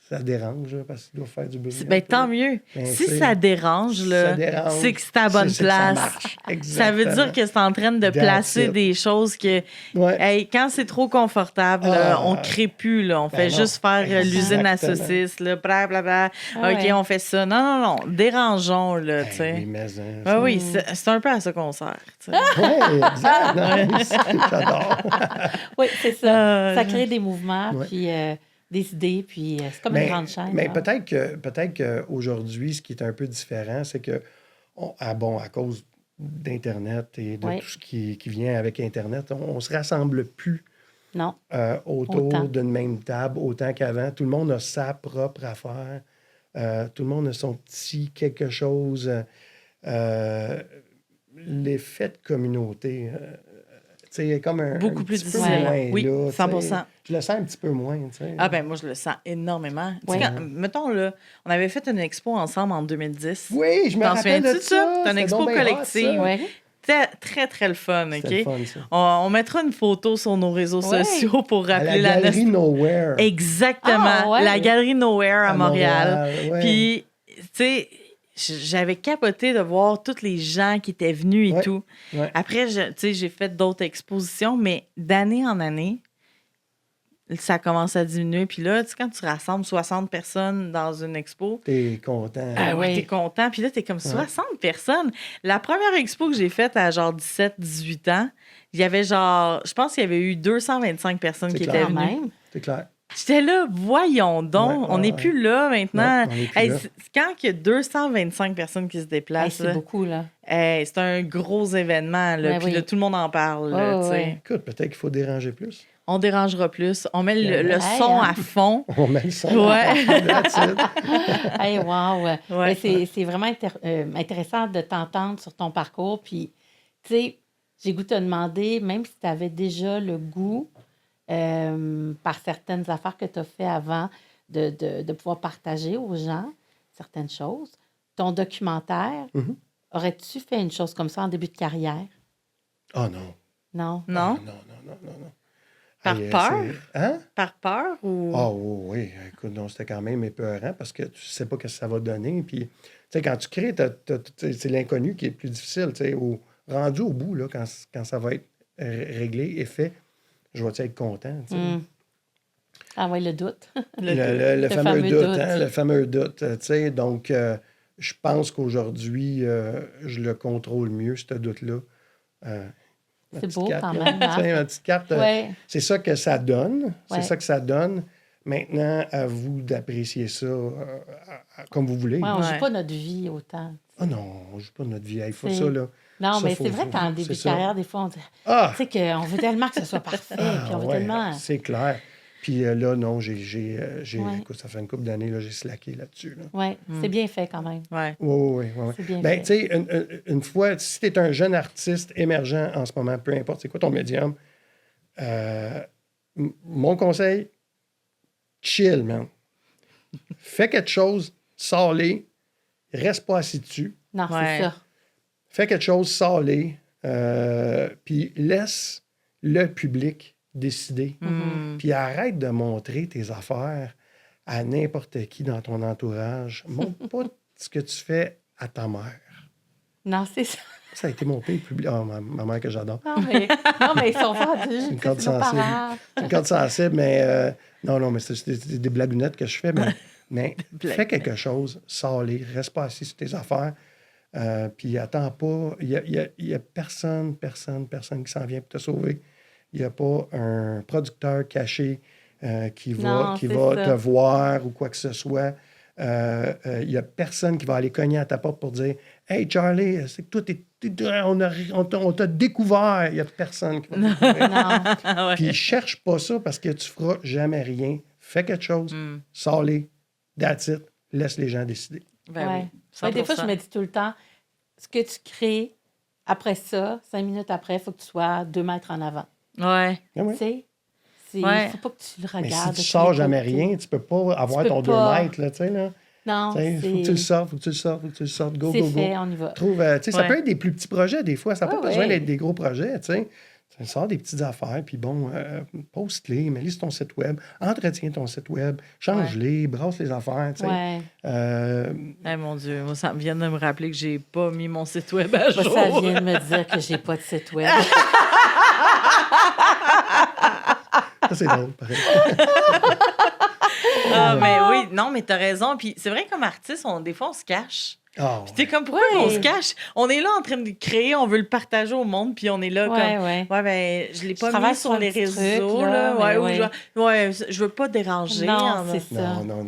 S3: ça dérange, là, parce qu'il doit faire du bruit.
S1: Ben,
S3: un peu.
S1: tant mieux.
S3: Ben,
S1: Si
S3: c'est-
S1: ça dérange,
S3: ça
S1: là,
S3: dérange,
S1: c'est que c'est à la bonne
S3: c'est que ça
S1: place.
S3: marche.
S1: Ça veut dire
S3: Exactement.
S1: que c'est en train de
S3: That's
S1: placer
S3: it.
S1: des choses que,
S3: Ouais.
S1: hey, quand c'est trop confortable, là,
S3: Ah.
S1: on crée plus, là. On fait
S3: non,
S1: juste faire l'usine à
S3: exactement.
S1: saucisses, là, blablabla.
S2: Ah
S1: OK,
S2: ouais.
S1: on fait ça. Non, dérangeons, là,
S3: Ben
S1: tu sais.
S3: oui, mais hein,
S1: Ben oui, c'est un peu à ça qu'on sert, tu sais.
S3: Ouais, exact. Nice. J'adore.
S2: Oui, c'est ça.
S1: Ah,
S2: Ça crée des mouvements,
S3: Ouais.
S2: puis des idées, puis c'est comme une grande chaîne.
S3: Mais
S2: là.
S3: peut-être qu'aujourd'hui, ce qui est un peu différent, c'est que, à cause d'Internet et de
S2: Ouais.
S3: tout ce qui vient avec Internet, on ne se rassemble plus
S2: Non.
S3: autour
S2: Autant.
S3: d'une même table autant qu'avant. Tout le monde a sa propre affaire. Tout le monde a son petit quelque chose. L'effet de communauté, tu sais, comme un
S1: Beaucoup
S3: un
S1: plus
S3: petit peu
S1: difficile.
S3: moins
S1: Oui,
S3: là, tu sais.
S1: 100%.
S3: Je le sens un petit peu moins, tu sais.
S1: Ah ben moi, je le sens énormément. Tu sais,
S2: Ouais.
S1: mettons, là, on avait fait une expo ensemble en 2010.
S3: Oui, je me
S1: T'en
S3: rappelle de
S1: souviens-tu de ça?
S3: ça.
S1: C'est une
S3: C'était
S1: expo
S3: donc bien hot,
S1: collective.
S3: ça.
S2: Ouais.
S1: C'était très, très le fun, OK?
S3: C'était le fun, ça.
S1: On mettra une photo sur nos réseaux
S2: Ouais.
S1: sociaux pour
S3: À
S1: rappeler
S3: la
S1: la
S3: galerie Nowhere.
S1: Exactement.
S2: Ah, ouais.
S1: La galerie Nowhere à Montréal.
S3: ouais.
S1: Puis, tu sais, j'avais capoté de voir tous les gens qui étaient venus et
S3: Ouais.
S1: tout.
S3: Ouais.
S1: Après, tu sais, j'ai fait d'autres expositions, mais d'année en année, ça commence à diminuer. Puis là, tu sais, quand tu rassembles 60 personnes dans une expo,
S3: T'es content.
S1: ah ouais,
S2: oui.
S1: t'es content. Puis là, t'es comme 60 personnes. La première expo que j'ai faite à genre 17-18 ans, il y avait genre, je pense qu'il y avait eu 225 personnes
S3: C'est
S1: qui
S3: clair.
S1: étaient
S2: Quand
S1: venues.
S2: même.
S3: C'est clair.
S1: J'étais là, voyons donc,
S3: Ouais,
S1: on n'est
S3: ouais.
S1: plus là maintenant.
S3: Non, on n'est plus
S1: Hey,
S3: là.
S1: quand il y a 225 personnes qui se
S2: Hey,
S1: déplacent,
S2: c'est
S1: là,
S2: beaucoup, là.
S1: hey, c'est un gros événement. Là,
S2: Ben
S1: puis
S2: oui.
S1: là, tout le monde en parle. Là,
S2: Ouais,
S1: tu sais.
S2: ouais.
S3: Écoute, peut-être qu'il faut déranger plus.
S1: On dérangera plus. On met le
S2: Hey,
S1: son
S2: hein?
S1: à fond.
S3: On met le son.
S1: Ouais.
S3: That's it.
S2: Hey, wow!
S1: Ouais.
S2: Mais c'est vraiment intéressant de t'entendre sur ton parcours. Puis, tu sais, j'ai goût de te demander, même si tu avais déjà le goût, par certaines affaires que tu as fait avant, de pouvoir partager aux gens certaines choses, ton documentaire,
S3: Mhm.
S2: Aurais-tu fait une chose comme ça en début de carrière?
S3: Ah non.
S2: Non?
S1: Non?
S3: Ah, non.
S1: Par
S3: Hey,
S1: peur?
S3: Hein?
S1: Par peur ou...
S3: Ah oui. Écoute, non, c'était quand même épeurant parce que tu sais pas ce que ça va donner. Puis, tu sais, quand tu crées, c'est l'inconnu qui est plus difficile. Tu sais, rendu au bout, là, quand ça va être réglé et fait, je vais être content. Tu sais.
S2: Ah oui, le doute.
S3: Le fameux doute, hein, le fameux doute. Tu sais, donc, je pense qu'aujourd'hui, je le contrôle mieux, ce doute-là. Ma
S2: C'est
S3: petite
S2: beau
S3: carte,
S2: quand
S3: là.
S2: même.
S3: Tu sais,
S2: Hein?
S3: ma petite carte,
S2: Ouais.
S3: c'est ça que ça donne. C'est
S2: Ouais.
S3: ça que ça donne. Maintenant, à vous d'apprécier ça comme vous voulez.
S2: Ouais, on ne joue
S1: Ouais.
S2: pas notre vie autant.
S3: Ah non, on ne joue pas notre vie. Il faut
S2: C'est-
S3: ça, là.
S2: Non,
S3: Ça,
S2: mais
S3: faut-
S2: c'est vrai
S3: faut-
S2: qu'en
S3: c'est
S2: début de
S3: ça.
S2: carrière, des fois, on dit,
S3: Ah!
S2: tu sais qu'on veut tellement que ce soit parfait, puis on veut
S3: Ouais,
S2: tellement...
S3: c'est clair. Puis là, non,
S2: Ouais.
S3: écoute, ça fait une couple d'années, là, j'ai slacké là-dessus. Là.
S2: Oui, c'est bien fait quand même.
S1: Ouais.
S3: Oui.
S2: C'est bien
S3: Ben, tu
S2: fait.
S3: sais, une fois, si tu es un jeune artiste émergent en ce moment, peu importe c'est quoi ton médium, mon conseil, chill, man. Fais quelque chose, sors-les, reste pas assis dessus.
S2: Non,
S1: Ouais.
S2: c'est ça.
S3: Fais quelque chose, sors-les, puis laisse le public décider. Puis arrête de montrer tes affaires à n'importe qui dans ton entourage. Montre pas ce que tu fais à ta mère.
S2: Non, c'est ça.
S3: Ça a été mon pire public. Oh, ma mère que j'adore.
S2: Non, mais ils sont vendus.
S3: C'est une corde
S2: C'est nos
S3: sensible.
S2: parents.
S3: C'est une corde sensible, mais non, mais c'est des blagounettes que je fais. Mais fais quelque chose, sors-les, reste pas assis sur tes affaires. Puis attends pas. Il y a personne qui s'en vient pour te sauver. Il n'y a pas un producteur caché qui va
S2: Non, c'est
S3: te
S2: ça.
S3: voir ou quoi que ce soit. Il n'y a personne qui va aller cogner à ta porte pour dire Hey Charlie, c'est que toi, on t'a découvert. Il n'y a personne qui va te découvrir.
S2: Non.
S3: Puis cherche pas ça parce que tu feras jamais rien. Fais quelque chose, sors-les, that's it, laisse les gens décider.
S1: Ben
S2: Ouais.
S1: oui.
S2: Ouais, des fois, je
S1: 100%.
S2: me dis tout le temps, ce que tu crées, après ça, 5 minutes après, il faut que tu sois 2 mètres en avant.
S1: Ouais.
S3: Ah oui.
S2: Tu sais? Il
S1: Ouais.
S2: ne faut pas que tu le
S3: Mais
S2: regardes.
S3: si tu
S2: de
S3: sors
S2: tous les
S3: jamais
S2: côtés.
S3: rien, tu peux pas avoir
S2: peux
S3: ton 2
S2: pas.
S3: mètres. Là, tu sais, là.
S2: Non,
S3: Faut que tu le sortes, faut que tu le sortes. Go,
S2: c'est
S3: go,
S2: fait,
S3: go.
S2: on y va.
S3: Trouve, ça
S1: Ouais.
S3: peut être des plus petits projets des fois. Ça n'a pas
S2: Ouais,
S3: besoin
S2: ouais.
S3: d'être des gros projets. Tu sais. Ça sort des petites affaires, puis bon, poste-les, mets-les sur ton site web, entretiens ton site web, change-les, brasse les affaires. Tu sais.
S2: Ouais.
S1: Eh, mon Dieu, moi, ça vient de me rappeler que j'ai pas mis mon site web à
S2: Moi,
S1: jour.
S2: ça vient de me dire que j'ai pas de site web.
S3: Ça, c'est drôle, pareil.
S1: Ah, mais oui, non, mais t'as raison. Puis c'est vrai, comme artiste, des fois, on se cache.
S3: Ah,
S1: Puis t'es comme, pourquoi
S2: Ouais.
S1: on se cache? On est là en train de créer, on veut le partager au monde, puis on est là
S2: Ouais,
S1: comme,
S2: ouais.
S1: ouais, ben, je l'ai
S2: Je
S1: pas
S2: travaille
S1: mis
S2: sur
S1: sur
S2: un
S1: les
S2: petit
S1: réseaux,
S2: truc,
S1: là.
S2: là,
S1: Ouais,
S2: mais
S1: ou
S2: ouais.
S1: je veux pas déranger.
S2: Non, c'est ça.
S3: non.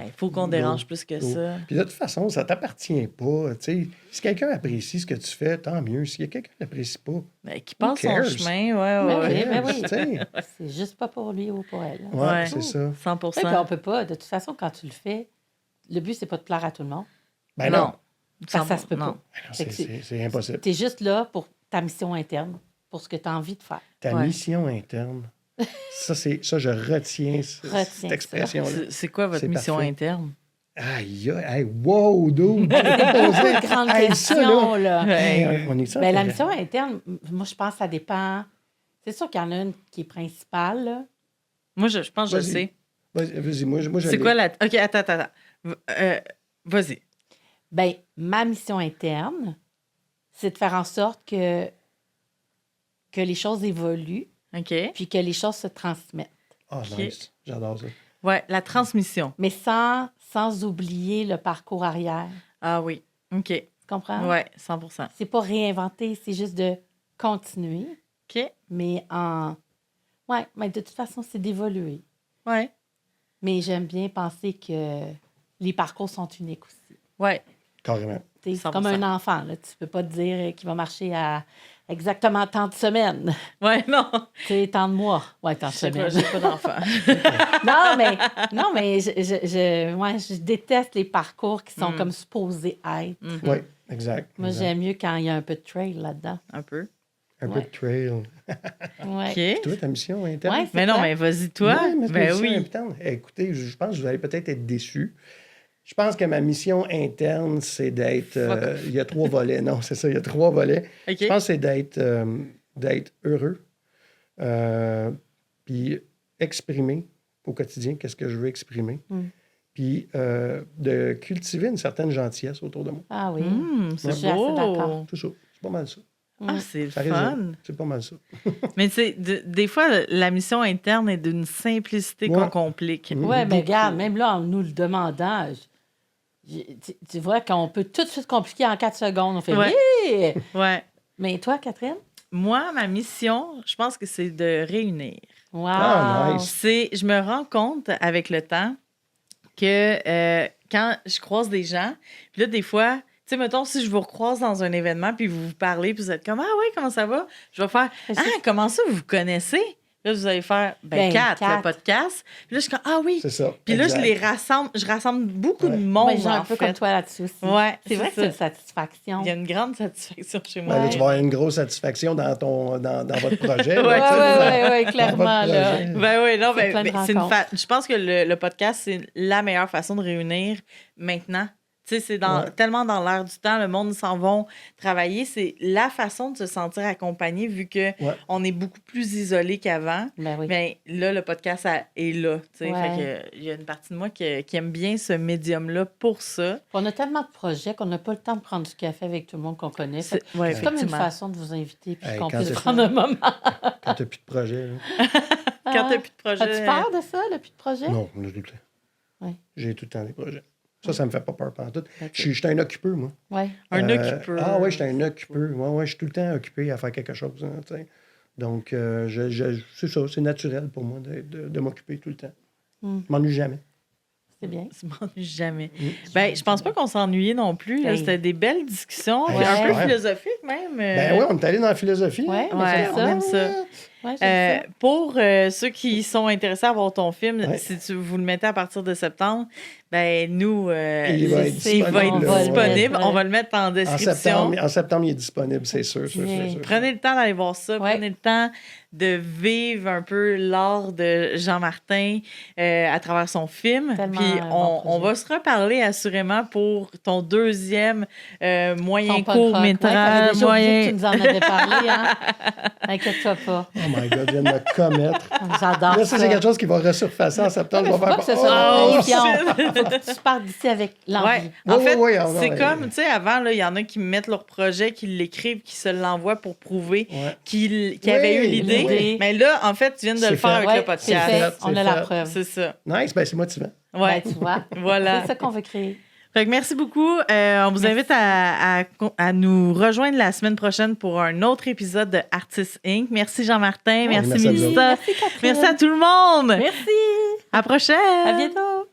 S1: Il faut qu'on dérange plus que ça.
S3: Puis de toute façon, ça t'appartient pas. Tu sais. Si quelqu'un apprécie ce que tu fais, tant mieux. Si quelqu'un ne l'apprécie pas,
S1: Ben, qui passe son
S3: cares?
S1: chemin,
S2: Ben
S1: ouais.
S2: oui, ben oui.
S3: tu sais.
S2: C'est juste pas pour lui ou pour elle.
S3: Ouais,
S1: Ouais.
S3: c'est ça.
S1: 100%.
S2: Oui, puis on peut pas. De toute façon, quand tu le fais, le but, c'est pas de plaire à tout le monde.
S3: Ben non.
S2: Parce que ça se peut
S1: non.
S2: pas.
S3: Ben non,
S2: Fait que
S3: c'est impossible.
S2: Tu es juste là pour ta mission interne, pour ce que tu as envie de faire.
S3: Ta
S1: Ouais.
S3: mission interne, ça, je retiens
S2: Retiens
S3: cette
S2: ça.
S3: expression-là.
S1: C'est quoi votre
S3: C'est
S1: mission
S3: parfait.
S1: interne?
S3: Aïe, aïe, wow, dude!
S2: Une grande
S3: Hey,
S2: question,
S3: ça,
S2: là.
S3: Hey, on est ça?
S2: Ben, la mission interne, moi, je pense que ça dépend. C'est sûr qu'il y en a une qui est principale, là.
S1: Moi, je pense que je
S3: Vas-y.
S1: sais.
S3: Vas-y, moi, je
S1: C'est
S3: l'ai.
S1: quoi la. OK, attends. Vas-y.
S2: Ben, ma mission interne, c'est de faire en sorte que les choses évoluent,
S1: OK.
S2: puis que les choses se transmettent.
S3: Ah,
S1: Ok.
S3: nice. J'adore ça.
S1: Ouais, la transmission.
S2: Mais sans oublier le parcours arrière.
S1: Ah oui. OK.
S2: Tu comprends?
S1: Ouais, 100%.
S2: C'est pas réinventer, c'est juste de continuer,
S1: OK.
S2: mais Ouais, mais de toute façon, c'est d'évoluer.
S1: Ouais.
S2: Mais j'aime bien penser que les parcours sont uniques aussi.
S1: Ouais.
S3: Carrément.
S2: T'sais, c'est
S1: 100%.
S2: comme un enfant, là. Tu peux pas te dire qu'il va marcher à exactement tant de semaines.
S1: Ouais, non.
S2: Tu sais, tant de mois. Ouais, tant de
S1: Je sais
S2: semaines.
S1: pas, j'ai pas d'enfant.
S2: non, mais je déteste les parcours qui sont comme supposés être.
S3: Oui, exact.
S2: Moi,
S3: exact.
S2: j'aime mieux quand il y a un peu de trail là-dedans.
S1: Un peu.
S3: Un peu
S2: Ouais.
S3: de trail.
S2: Ouais.
S1: OK.
S3: Toi, ta mission interne?
S2: Ouais, c'est
S1: Mais non,
S2: quoi?
S1: mais vas-y, toi.
S3: Ouais, mais
S1: Ben
S3: c'est
S1: oui.
S3: important. Écoutez, je pense que vous allez peut-être être déçus. Je pense que ma mission interne, c'est d'être... il y a 3 volets. Non, c'est ça, il y a 3 volets.
S1: OK.
S3: Je pense que c'est d'être heureux, puis exprimer au quotidien qu'est-ce que je veux exprimer, puis de cultiver une certaine gentillesse autour de moi.
S2: Ah oui.
S1: C'est
S2: Je suis assez
S1: beau.
S2: d'accord.
S3: Tout ça. C'est pas mal ça.
S1: Ah, c'est
S3: Ça
S1: fun.
S3: résume. C'est pas mal ça.
S1: Mais tu sais, des fois, la mission interne est d'une simplicité
S3: Ouais.
S1: qu'on complique.
S3: Mm.
S2: Oui, mais
S3: Beaucoup.
S2: regarde, même là, en nous le demandant, tu vois qu'on peut tout de suite compliquer en 4 secondes. On fait
S1: Ouais.
S2: oui!
S1: Ouais.
S2: Mais toi, Catherine?
S1: Moi, ma mission, je pense que c'est de réunir.
S2: Wow!
S3: Ah, nice.
S1: Je me rends compte avec le temps que quand je croise des gens, puis là, des fois, tu sais, mettons, si je vous recroise dans un événement, puis vous parlez, puis vous êtes comme, ah oui, comment ça va? Je vais faire, ah, comment ça, vous vous connaissez? Là, vous allez faire, Kat, le podcast. Puis là, je suis comme, ah oui.
S3: C'est ça.
S1: Puis là,
S3: Exact.
S1: je rassemble beaucoup de
S3: Ouais.
S1: monde.
S2: Moi, j'ai un
S1: en
S2: peu
S1: fait.
S2: comme toi là-dessus aussi.
S1: Ouais,
S2: C'est vrai que c'est
S1: ça.
S2: une satisfaction.
S1: Il y a une grande satisfaction chez
S3: Ben,
S1: moi.
S3: là,
S2: Ouais.
S3: tu vas avoir une grosse satisfaction dans votre projet.
S1: Ouais,
S2: Oui,
S3: là, tu sais,
S2: oui,
S3: dans
S2: clairement.
S3: votre
S2: Là.
S3: projet.
S1: Ben oui, non,
S2: C'est plein de
S1: c'est
S2: rencontres.
S1: je pense que le podcast, c'est la meilleure façon de réunir maintenant. Tu sais, c'est
S3: Ouais.
S1: tellement dans l'air du temps, le monde s'en va travailler. C'est la façon de se sentir accompagné vu que
S3: Ouais.
S1: on est beaucoup plus isolé qu'avant.
S2: Ben oui.
S1: Mais là, le podcast est là. Tu sais.
S2: Ouais.
S1: Fait que, il y a une partie de moi qui aime bien ce médium-là pour ça.
S2: On a tellement de projets qu'on n'a pas le temps de prendre du café avec tout le monde qu'on connaît.
S1: C'est
S2: C'est
S1: ouais,
S2: comme une
S1: effectivement.
S2: façon de vous inviter puis
S3: Hey,
S2: qu'on
S3: quand
S2: puisse
S3: c'est-
S2: prendre un moment.
S3: Quand tu n'as plus de projet. Là.
S1: Quand t'as plus de projet.
S2: As-tu peur de ça, le plus de projet?
S3: Non, on a tout le temps.
S2: Ouais.
S3: J'ai tout le temps des projets. Ça me fait pas peur pendant tout. Je suis un occupeux, moi.
S2: Oui.
S1: Un occupeur.
S3: Ah oui, je suis un occupeux. Ouais, je suis tout le temps occupé à faire quelque chose. Hein, tu sais. Donc, c'est ça, c'est naturel pour moi de m'occuper tout le temps.
S2: Mm.
S3: Je m'ennuie jamais.
S2: C'est bien.
S1: Je m'ennuie jamais. Ben, je pense pas qu'on s'ennuyait non plus. là.
S2: Ben.
S1: C'était des belles discussions,
S3: Ouais.
S1: puis un peu
S3: Ouais.
S1: philosophiques même.
S3: Ben oui, on est allé dans la philosophie.
S2: Ouais, mais
S1: Ouais,
S2: j'aime
S1: on
S2: ça.
S1: aime ça.
S2: Ouais, j'aime ça.
S1: Pour ceux qui sont intéressés à voir ton film,
S3: Ouais.
S1: si vous le mettez à partir de septembre, ben nous,
S3: Il va être
S1: il va être
S3: disponible,
S2: là,
S1: disponible.
S2: ouais.
S1: On va le mettre en description.
S3: En septembre, il est disponible, c'est sûr.
S2: Bien.
S1: Prenez le temps d'aller voir ça.
S2: Ouais.
S1: Prenez le temps de vivre un peu l'art de Jean-Martin à travers son film.
S2: Tellement
S1: Puis
S2: un bon
S1: on
S2: projet.
S1: va se reparler assurément pour ton deuxième moyen
S2: Ton punk
S1: court
S2: rock. Ouais, t'avais
S1: métrage.
S2: déjà oublié que
S1: Moyen...
S2: tu nous en avais parlé, hein? Inquiète-toi pas.
S3: Oh my God, je viens de me commettre.
S2: J'adore
S3: Là,
S2: ça.
S3: c'est quelque chose qui va resurfacer en septembre.
S2: Mais
S3: Je
S2: faut
S3: vais
S2: pas que ce
S3: faire...
S2: soit
S1: Oh,
S2: puis
S1: shit.
S2: faut que tu partes d'ici avec l'envie.
S1: Ouais. En
S3: Ouais,
S1: fait,
S3: ouais, ouais,
S1: c'est
S3: ouais.
S1: comme, tu sais, avant, là, il y en a qui mettent leur projet, qui l'écrivent, qui se l'envoient pour prouver
S3: Ouais.
S1: qu'ils
S3: Oui,
S1: avaient eu l'idée.
S2: oui.
S1: Mais là, en fait, tu viens de
S3: C'est
S1: le faire
S3: fait.
S1: avec
S2: Ouais,
S1: le
S2: c'est
S1: podcast.
S2: fait.
S3: C'est
S2: On a la
S3: fait.
S2: preuve.
S1: C'est ça.
S3: Nice, ben c'est motivant.
S1: Ouais.
S2: Ben, tu vois.
S1: Voilà.
S2: C'est ça qu'on veut créer.
S1: Fait que merci beaucoup. On vous invite à nous rejoindre la semaine prochaine pour un autre épisode de Artist Inc. Merci Jean-Martin. Merci
S3: merci à vous
S1: Mélissa.
S2: Merci, Catherine.
S1: Merci à tout le monde.
S2: Merci.
S1: À la prochaine.
S2: À bientôt.